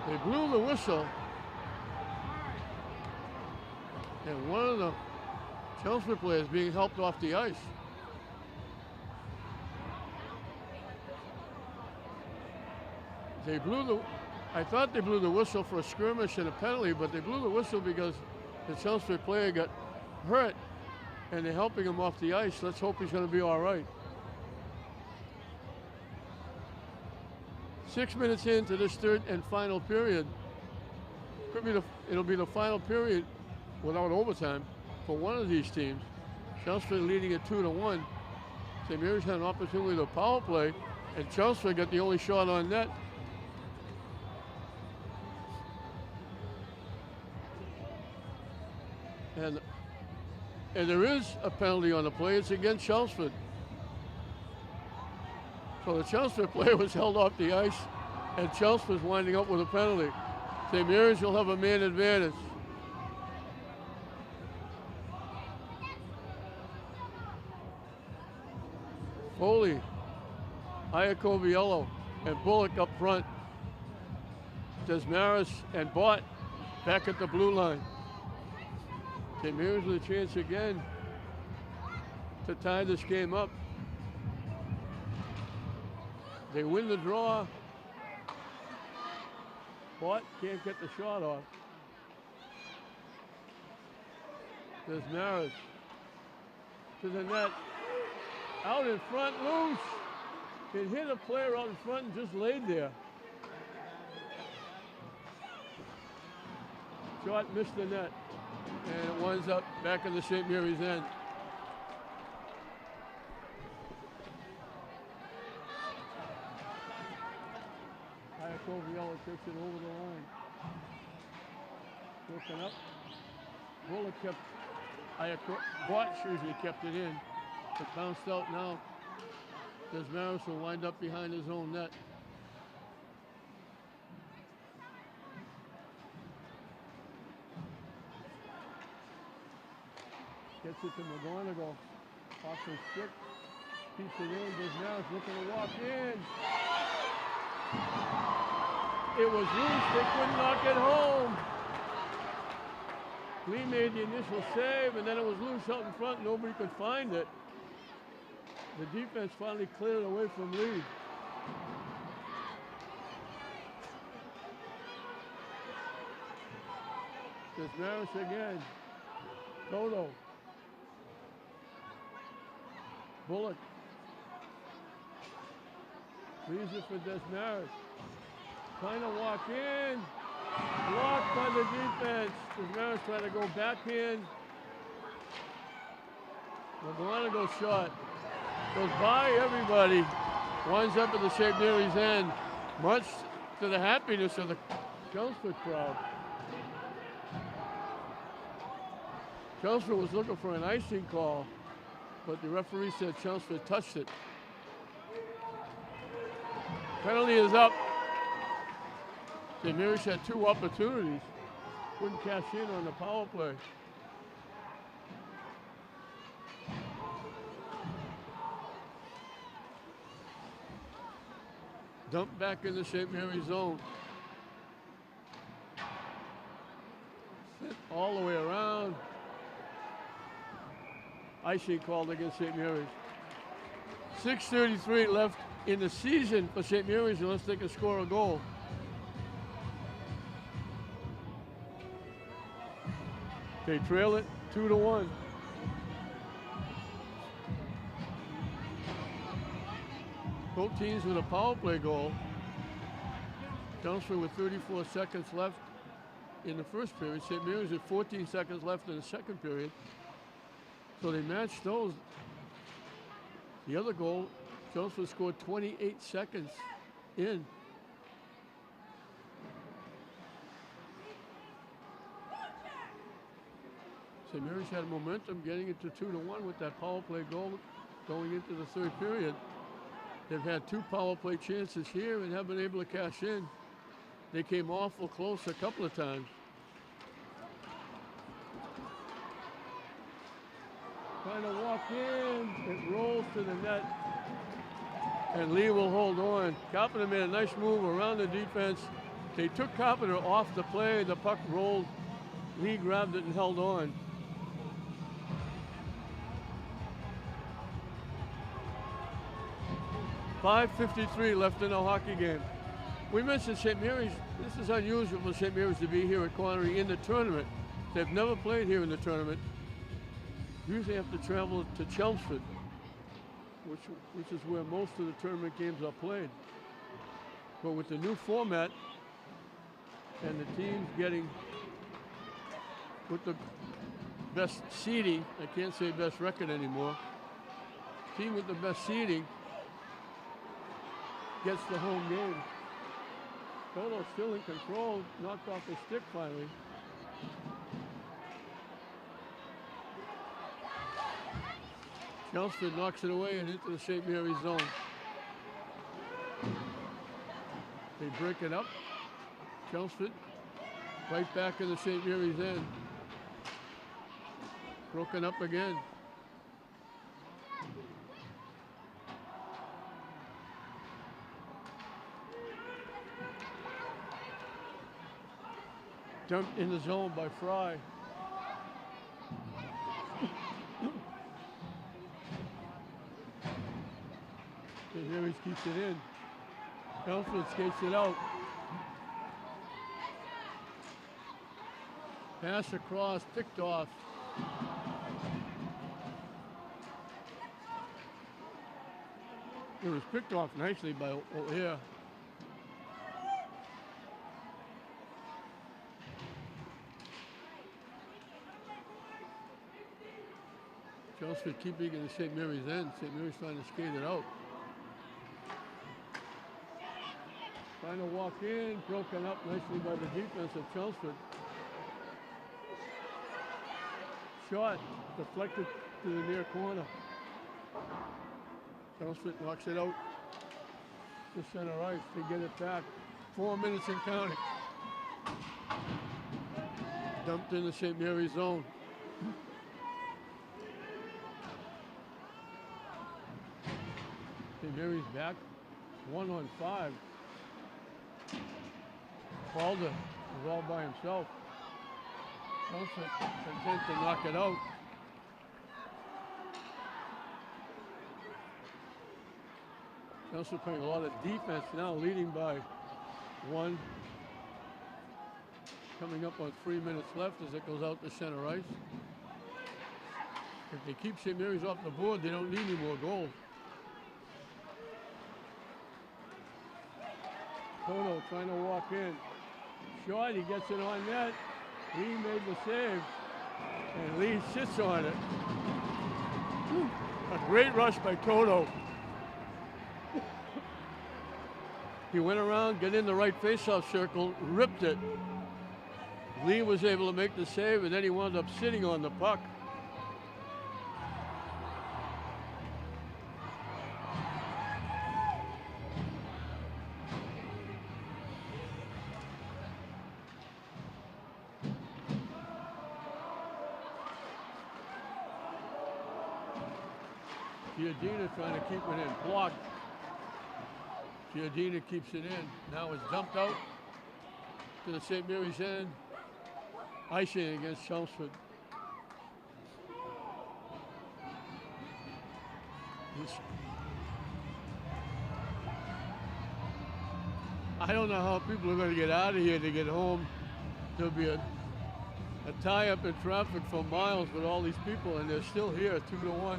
They blew the whistle. And one of the Chelmsford players being helped off the ice. They blew the, I thought they blew the whistle for a skirmish and a penalty, but they blew the whistle because the Chelmsford player got hurt and they're helping him off the ice. Let's hope he's going to be all right. 6 minutes into this third and final period. It'll be the final period without overtime for one of these teams. Chelmsford leading at 2-1. St. Mary's had an opportunity to power play, and Chelmsford got the only shot on net. And there is a penalty on the play. It's against Chelmsford. So the Chelmsford player was held off the ice, and Chelmsford's winding up with a penalty. St. Mary's will have a man advantage. Foley, Iacoviello, and Bullock up front. Desmaris and Bott back at the blue line. St. Mary's with a chance again to tie this game up. They win the draw. Bott can't get the shot off. Desmaris to the net. Out in front, loose. It hit a player out in front and just laid there. Shot missed the net. And it winds up back in the St. Mary's end. Iacoviello takes it over the line. Looking up. Bullock Bott usually kept it in. It bounced out now. Desmaris will wind up behind his own net. Gets it to McGonigal. Off his stick. Keeps it in. Desmaris looking to walk in. It was loose. They couldn't knock it home. Lee made the initial save, and then it was loose out in front. Nobody could find it. The defense finally cleared it away from Lee. Desmaris again. Toto. Bullock. Leaves it for Desmaris. Trying to walk in. Blocked by the defense. Desmaris trying to go backhand. McGonigal shot. Goes by everybody. Winds up at the St. Mary's end. Much to the happiness of the Chelmsford crowd. Chelmsford was looking for an icing call, but the referee said Chelmsford touched it. Penalty is up. St. Mary's had two opportunities. Couldn't cash in on the power play. Dumped back in the St. Mary's zone. Sent all the way around. Icing called against St. Mary's. 6:33 left in the season for St. Mary's unless they can score a goal. They trail it 2-1. Both teams with a power play goal. Chelmsford with 34 seconds left in the first period. St. Mary's with 14 seconds left in the second period. So they matched those. The other goal, Chelmsford scored 28 seconds in. St. Mary's had momentum getting it to 2-1 with that power play goal going into the third period. They've had two power play chances here and haven't been able to cash in. They came awful close a couple of times. Trying to walk in, it rolls to the net, and Lee will hold on. Carpenter made a nice move around the defense. They took Carpenter off the play, the puck rolled. Lee grabbed it and held on. .5:53 left in the hockey game. We mentioned St. Mary's. This is unusual for St. Mary's to be here at Connery in the tournament. They've never played here in the tournament. Usually have to travel to Chelmsford, which is where most of the tournament games are played. But with the new format and the teams getting with the best seeding, I can't say best record anymore, team with the best seeding gets the home game. Toto still in control, knocked off the stick finally. Chelmsford knocks it away and into the St. Mary's zone. They break it up. Chelmsford right back in the St. Mary's end. Broken up again. Dumped in the zone by Fry. St. Mary's keeps it in. Chelmsford skates it out. Pass across, picked off. It was picked off nicely by O'Hare. Chelmsford keeping in the St. Mary's end. St. Mary's trying to skate it out. Trying to walk in, broken up nicely by the defense of Chelmsford. Shot deflected to the near corner. Chelmsford knocks it out to center ice to get it back. 4 minutes and counting. Dumped in the St. Mary's zone. St. Mary's back 1-on-5. Calder is all by himself. Chelmsford content to knock it out. Chelmsford playing a lot of defense now, leading by 1. Coming up on 3 minutes left as it goes out to center ice. If they keep St. Mary's off the board, they don't need any more goals. Toto trying to walk in. Shot, he gets it on net. Lee made the save, and Lee sits on it. A great rush by Toto. He went around, got in the right faceoff circle, ripped it. Lee was able to make the save, and then he wound up sitting on the puck. Giardina trying to keep it in. Blocked. Giardina keeps it in. Now it's dumped out to the St. Mary's end. Icing against Chelmsford. I don't know how people are going to get out of here to get home. There'll be a tie-up in traffic for miles with all these people, and they're still here, 2-1.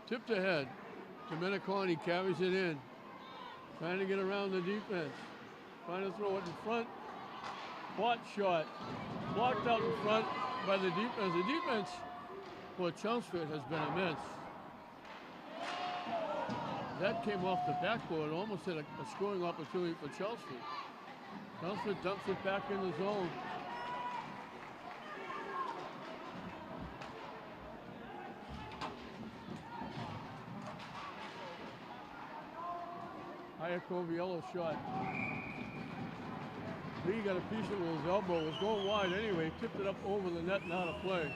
Tipped ahead. Domeniconi carries it in. Trying to get around the defense. Trying to throw it in front. Bot shot. Blocked out in front by the defense. The defense for Chelmsford has been immense. That came off the backboard. Almost had a scoring opportunity for Chelmsford. Chelmsford dumps it back in the zone. Iacoviello shot. Lee got a piece of it with his elbow. It was going wide anyway. Tipped it up over the net and out of play.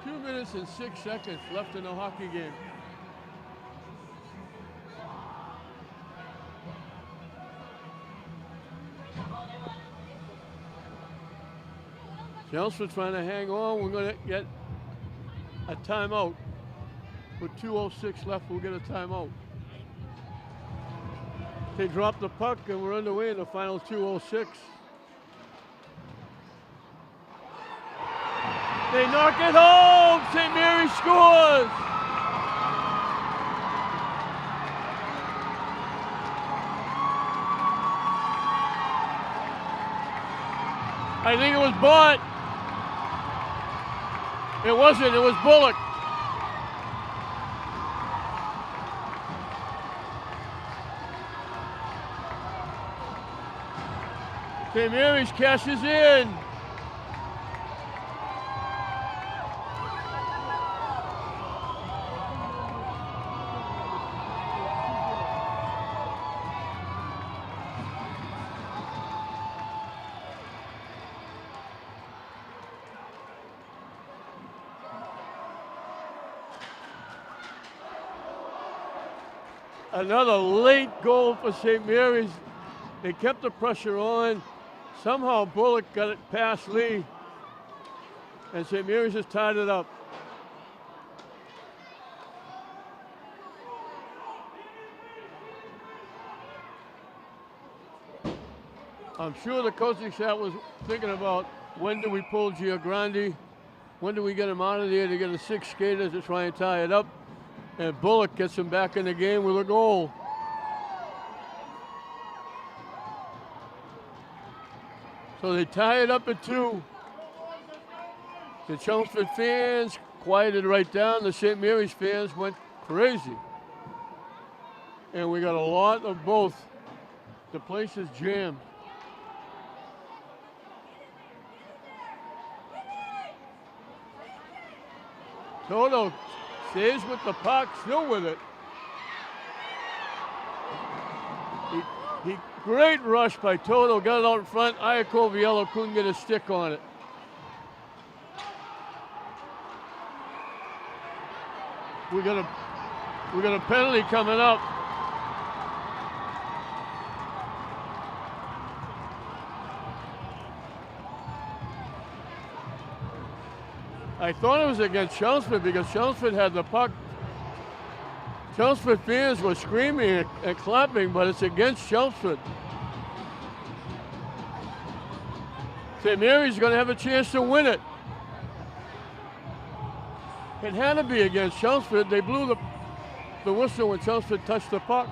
2 minutes and 6 seconds left in the hockey game. Chelmsford trying to hang on. We're going to get a timeout. With 2:06 left, we'll get a timeout. They drop the puck and we're underway in the final 2:06. They knock it home. St. Mary's scores. I think it was Bott. It wasn't. It was Bullock. St. Mary's cashes in. Another late goal for St. Mary's. They kept the pressure on. Somehow Bullock got it past Lee. And St. Mary's has tied it up. I'm sure the coaching staff was thinking about when do we pull Giograndi? When do we get him out of there to get the 6 skaters to try and tie it up? And Bullock gets him back in the game with a goal. So they tie it up at 2. The Chelmsford fans quieted right down. The St. Mary's fans went crazy. And we got a lot of both. The place is jammed. Toto stays with the puck, still with it. Great rush by Toto, got it out in front. Iacoviello couldn't get a stick on it. We got a penalty coming up. I thought it was against Chelmsford because Chelmsford had the puck. Chelmsford fans were screaming and clapping, but it's against Chelmsford. St. Mary's going to have a chance to win it. It had to be against Chelmsford. They blew the whistle when Chelmsford touched the puck.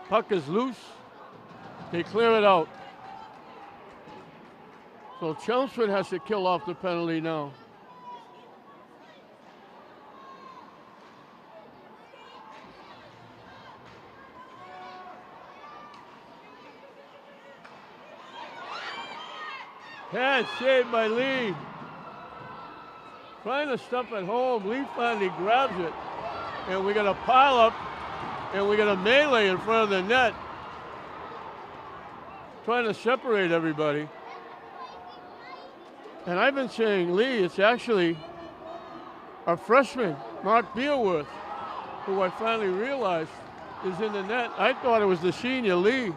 Puck is loose. They clear it out. So Chelmsford has to kill off the penalty now. Pass saved by Lee. Trying to stuff it home. Lee finally grabs it. And we got a pile up. And we got a melee in front of the net. Trying to separate everybody. And I've been saying, Lee, it's actually a freshman, Mark Beerworth, who I finally realized is in the net. I thought it was the senior, Lee.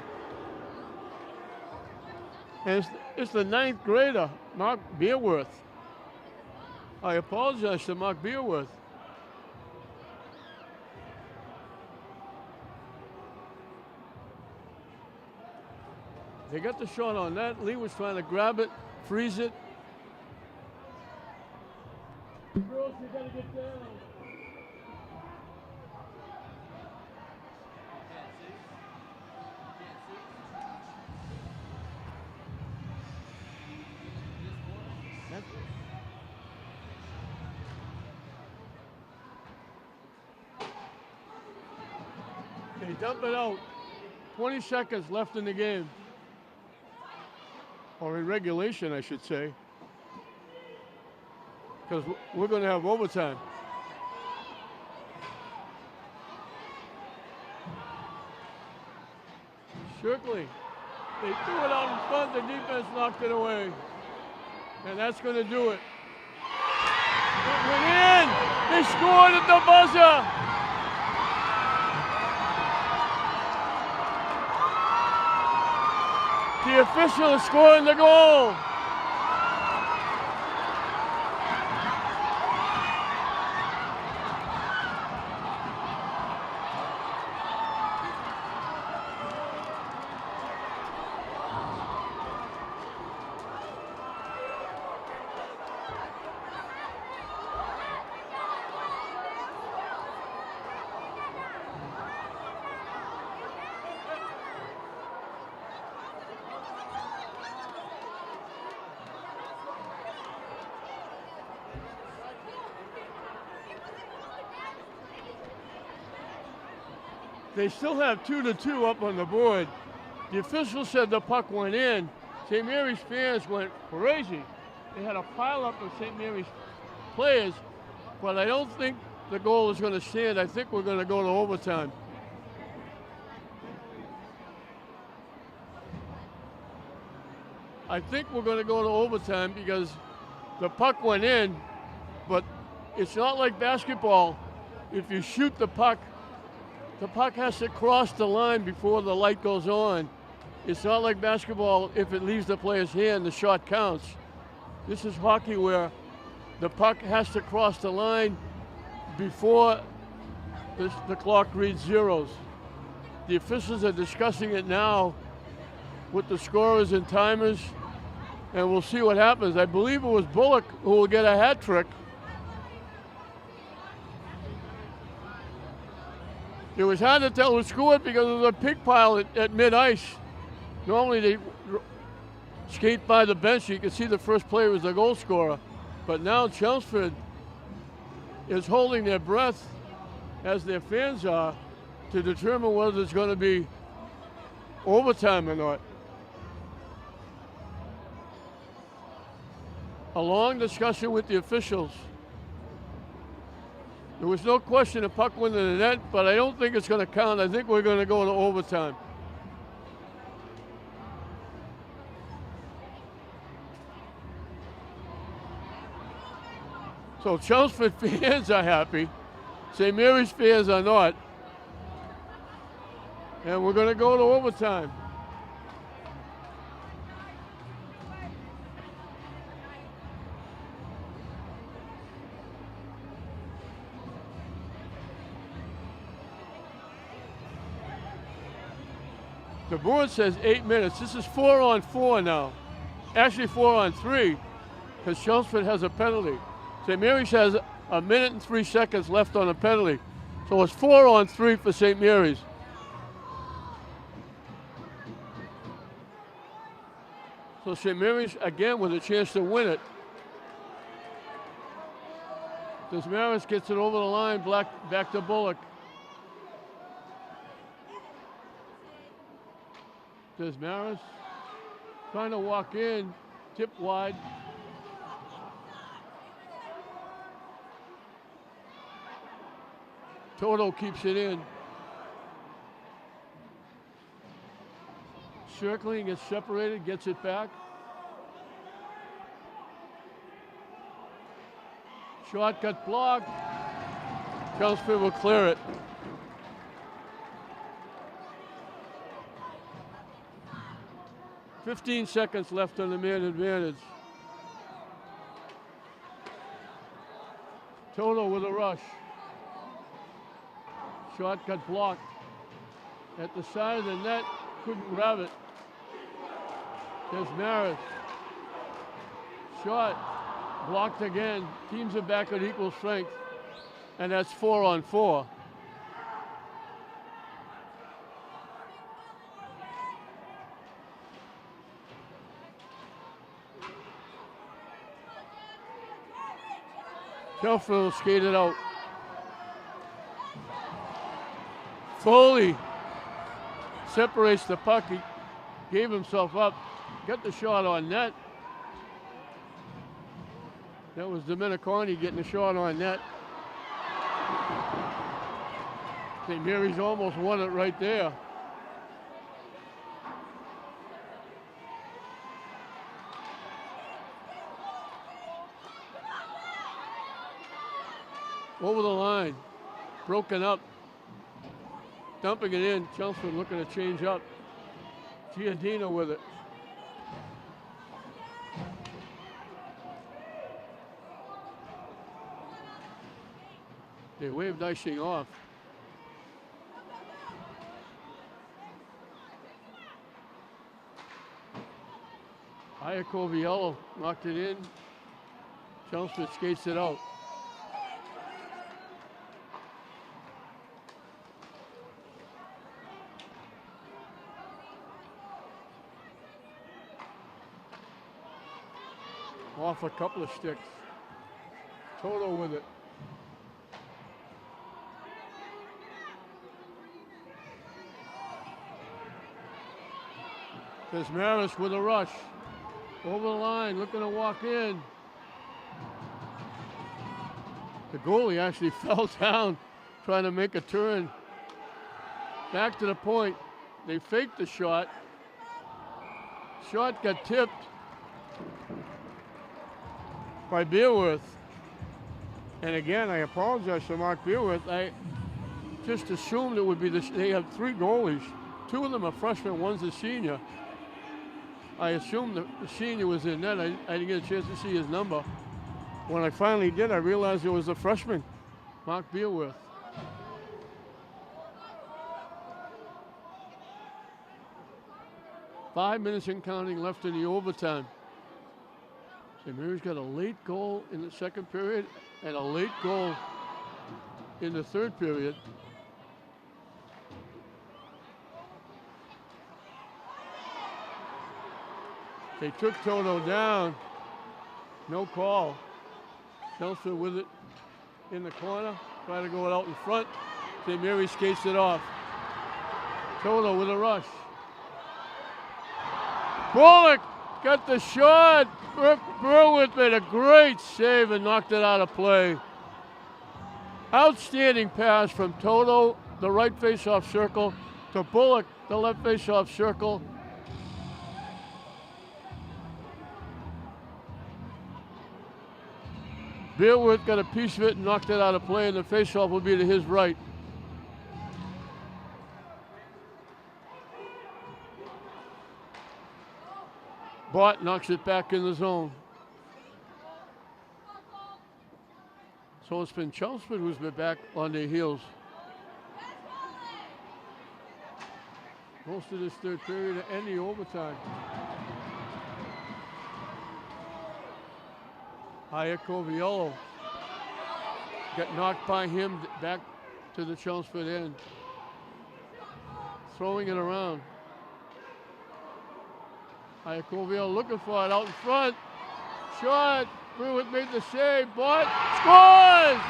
And it's the 9th grader, Mark Beerworth. I apologize to Mark Beerworth. They got the shot on that. Lee was trying to grab it, freeze it. Girls, you gotta get down. They dump it out. 20 seconds left in the game. Or in regulation, I should say. Because we're going to have overtime. Shirkley. They threw it out in front. The defense knocked it away. And that's going to do it. It went in. They scored at the buzzer. The official is scoring the goal. They still have 2-2 up on the board. The official said the puck went in. St. Mary's fans went crazy. They had a pileup of St. Mary's players, but I don't think the goal is going to stand. I think we're going to go to overtime. I think we're going to go to overtime because the puck went in, but it's not like basketball. If you shoot the puck has to cross the line before the light goes on. It's not like basketball. If it leaves the player's hand, the shot counts. This is hockey where the puck has to cross the line before the clock reads zeros. The officials are discussing it now with the scorers and timers, and we'll see what happens. I believe it was Bullock who will get a hat trick. It was hard to tell who scored because there was a pig pile at mid-ice. Normally they skate by the bench. You can see the first player was the goal scorer. But now Chelmsford is holding their breath, as their fans are, to determine whether it's going to be overtime or not. A long discussion with the officials. There was no question the puck went in the net, but I don't think it's going to count. I think we're going to go to overtime. So Chelmsford fans are happy. St. Mary's fans are not. And we're going to go to overtime. The board says 8 minutes. This is 4-on-4 now. Actually 4-on-3, because Chelmsford has a penalty. St. Mary's has 1 minute and 3 seconds left on a penalty. So it's 4-on-3 for St. Mary's. So St. Mary's again with a chance to win it. Desmarais gets it over the line, back to Bullock. Desmarais trying to walk in, tip wide. Toto keeps it in. Circling, gets separated, gets it back. Shot got blocked. Chelmsford will clear it. "15 seconds left on the man advantage. Toto with a rush. Shot got blocked. At the side of the net, couldn't grab it. Desmarais. Shot blocked again. Teams are back at equal strength. And that's 4-on-4. Chelmsford skated out. Foley separates the puck. He gave himself up. Got the shot on net. That was Dominiconi getting the shot on net. St. Mary's almost won it right there. Over the line, broken up, dumping it in. Chelmsford looking to change up. Giardino with it. They waved icing off. Iacoviello knocked it in. Chelmsford skates it out. Off a couple of sticks. Toto with it. Desmaris with a rush. Over the line, looking to walk in. The goalie actually fell down trying to make a turn. Back to the point. They faked the shot. Shot got tipped by Beerworth. And again, I apologize to Mark Beerworth. I just assumed it would be they have 3 goalies. 2 of them are freshmen, one's a senior. I assumed the senior was in net. I didn't get a chance to see his number. When I finally did, I realized it was a freshman, Mark Beerworth. Five minutes and counting left in the overtime. St. Mary's got a late goal in the second period and a late goal in the third period. They took Toto down. No call. Chelmsford with it in the corner. Try to go it out in front. St. Mary's skates it off. Toto with a rush. Bullock got the shot. Beerworth made a great save and knocked it out of play. Outstanding pass from Toto, the right face-off circle, to Bullock, the left face-off circle. Beerworth got a piece of it and knocked it out of play, and the face-off will be to his right. Bart knocks it back in the zone. So it's been Chelmsford who's been back on their heels. Most of this third period and the overtime. Iacoviello got knocked by him back to the Chelmsford end. Throwing it around. Iacoviello looking for it out in front. Shot. Beerworth made the save, but scores!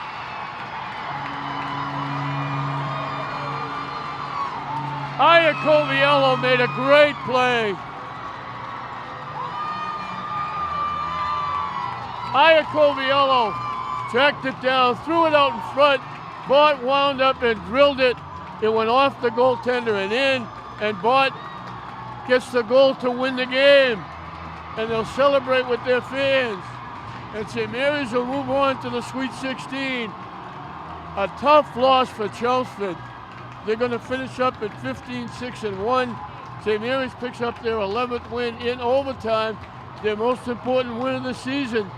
Iacoviello made a great play. Iacoviello tracked it down, threw it out in front. Bart wound up and drilled it. It went off the goaltender and in, and Bart gets the goal to win the game. And they'll celebrate with their fans. And St. Mary's will move on to the Sweet 16. A tough loss for Chelmsford. They're going to finish up at 15-6-1. St. Mary's picks up their 11th win in overtime, their most important win of the season.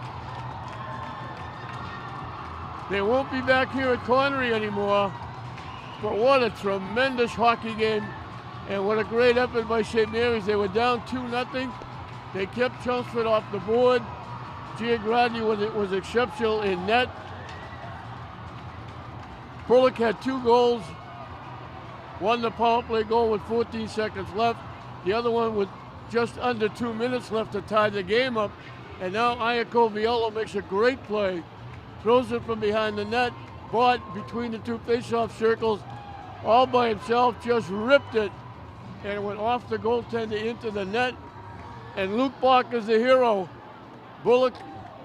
They won't be back here at Connery anymore, but what a tremendous hockey game, and what a great effort by St. Mary's. They were down 2-0. They kept Chelmsford off the board. Giagrandi was exceptional in net. Bullock had 2 goals. One the power play goal with 14 seconds left. The other one with just under 2 minutes left to tie the game up. And now Iacoviello makes a great play. Throws it from behind the net. Bart between the 2 face-off circles. All by himself, just ripped it. And it went off the goaltender into the net. And Luke Bach is the hero. Bullock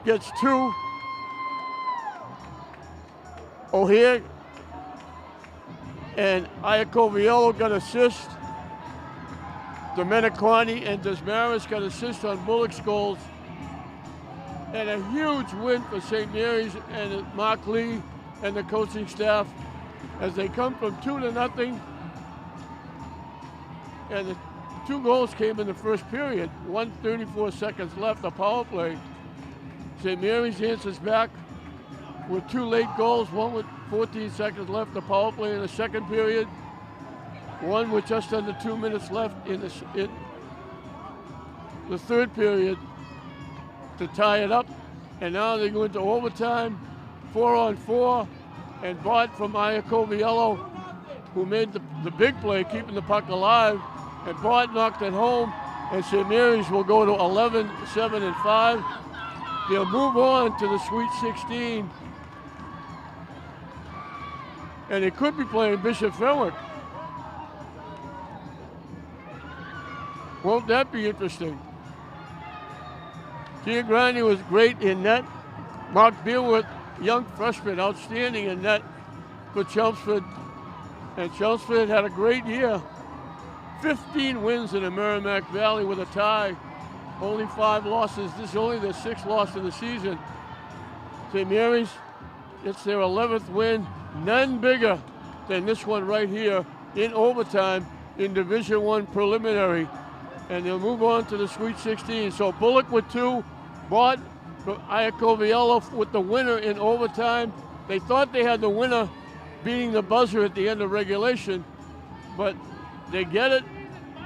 gets 2. O'Hare and Iacoviello got assist. Domenicani and Desmaris got assist on Bullock's goals. And a huge win for St. Mary's and Mark Lee and the coaching staff as they come from 2-0. And the 2 goals came in the first period. 1:34 seconds left, the power play. St. Mary's answers back with 2 late goals, one with 14 seconds left, the power play in the second period. One with just under 2 minutes left in the third period to tie it up. And now they go into overtime, 4-on-4, and Bart from Iacoviello, who made the big play, keeping the puck alive, and Bart knocked it home, and St. Mary's will go to 11-7-5. They'll move on to the Sweet 16, and they could be playing Bishop Fenwick. Won't that be interesting? Giangrande was great in net. Mark Beerworth, young freshman, outstanding in net for Chelmsford. And Chelmsford had a great year. 15 wins in the Merrimack Valley with a tie. Only 5 losses. This is only their 6th loss of the season. St. Mary's, it's their 11th win. None bigger than this one right here in overtime in Division I preliminary. And they'll move on to the Sweet 16. So Bullock with 2, Bott from Iacoviello with the winner in overtime. They thought they had the winner beating the buzzer at the end of regulation, but they get it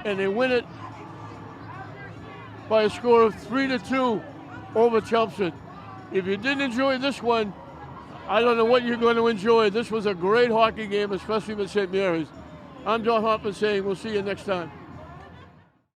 and they win it by a score of 3-2 over Chelmsford. If you didn't enjoy this one, I don't know what you're going to enjoy. This was a great hockey game, especially with St. Mary's. I'm John Hoffman saying we'll see you next time.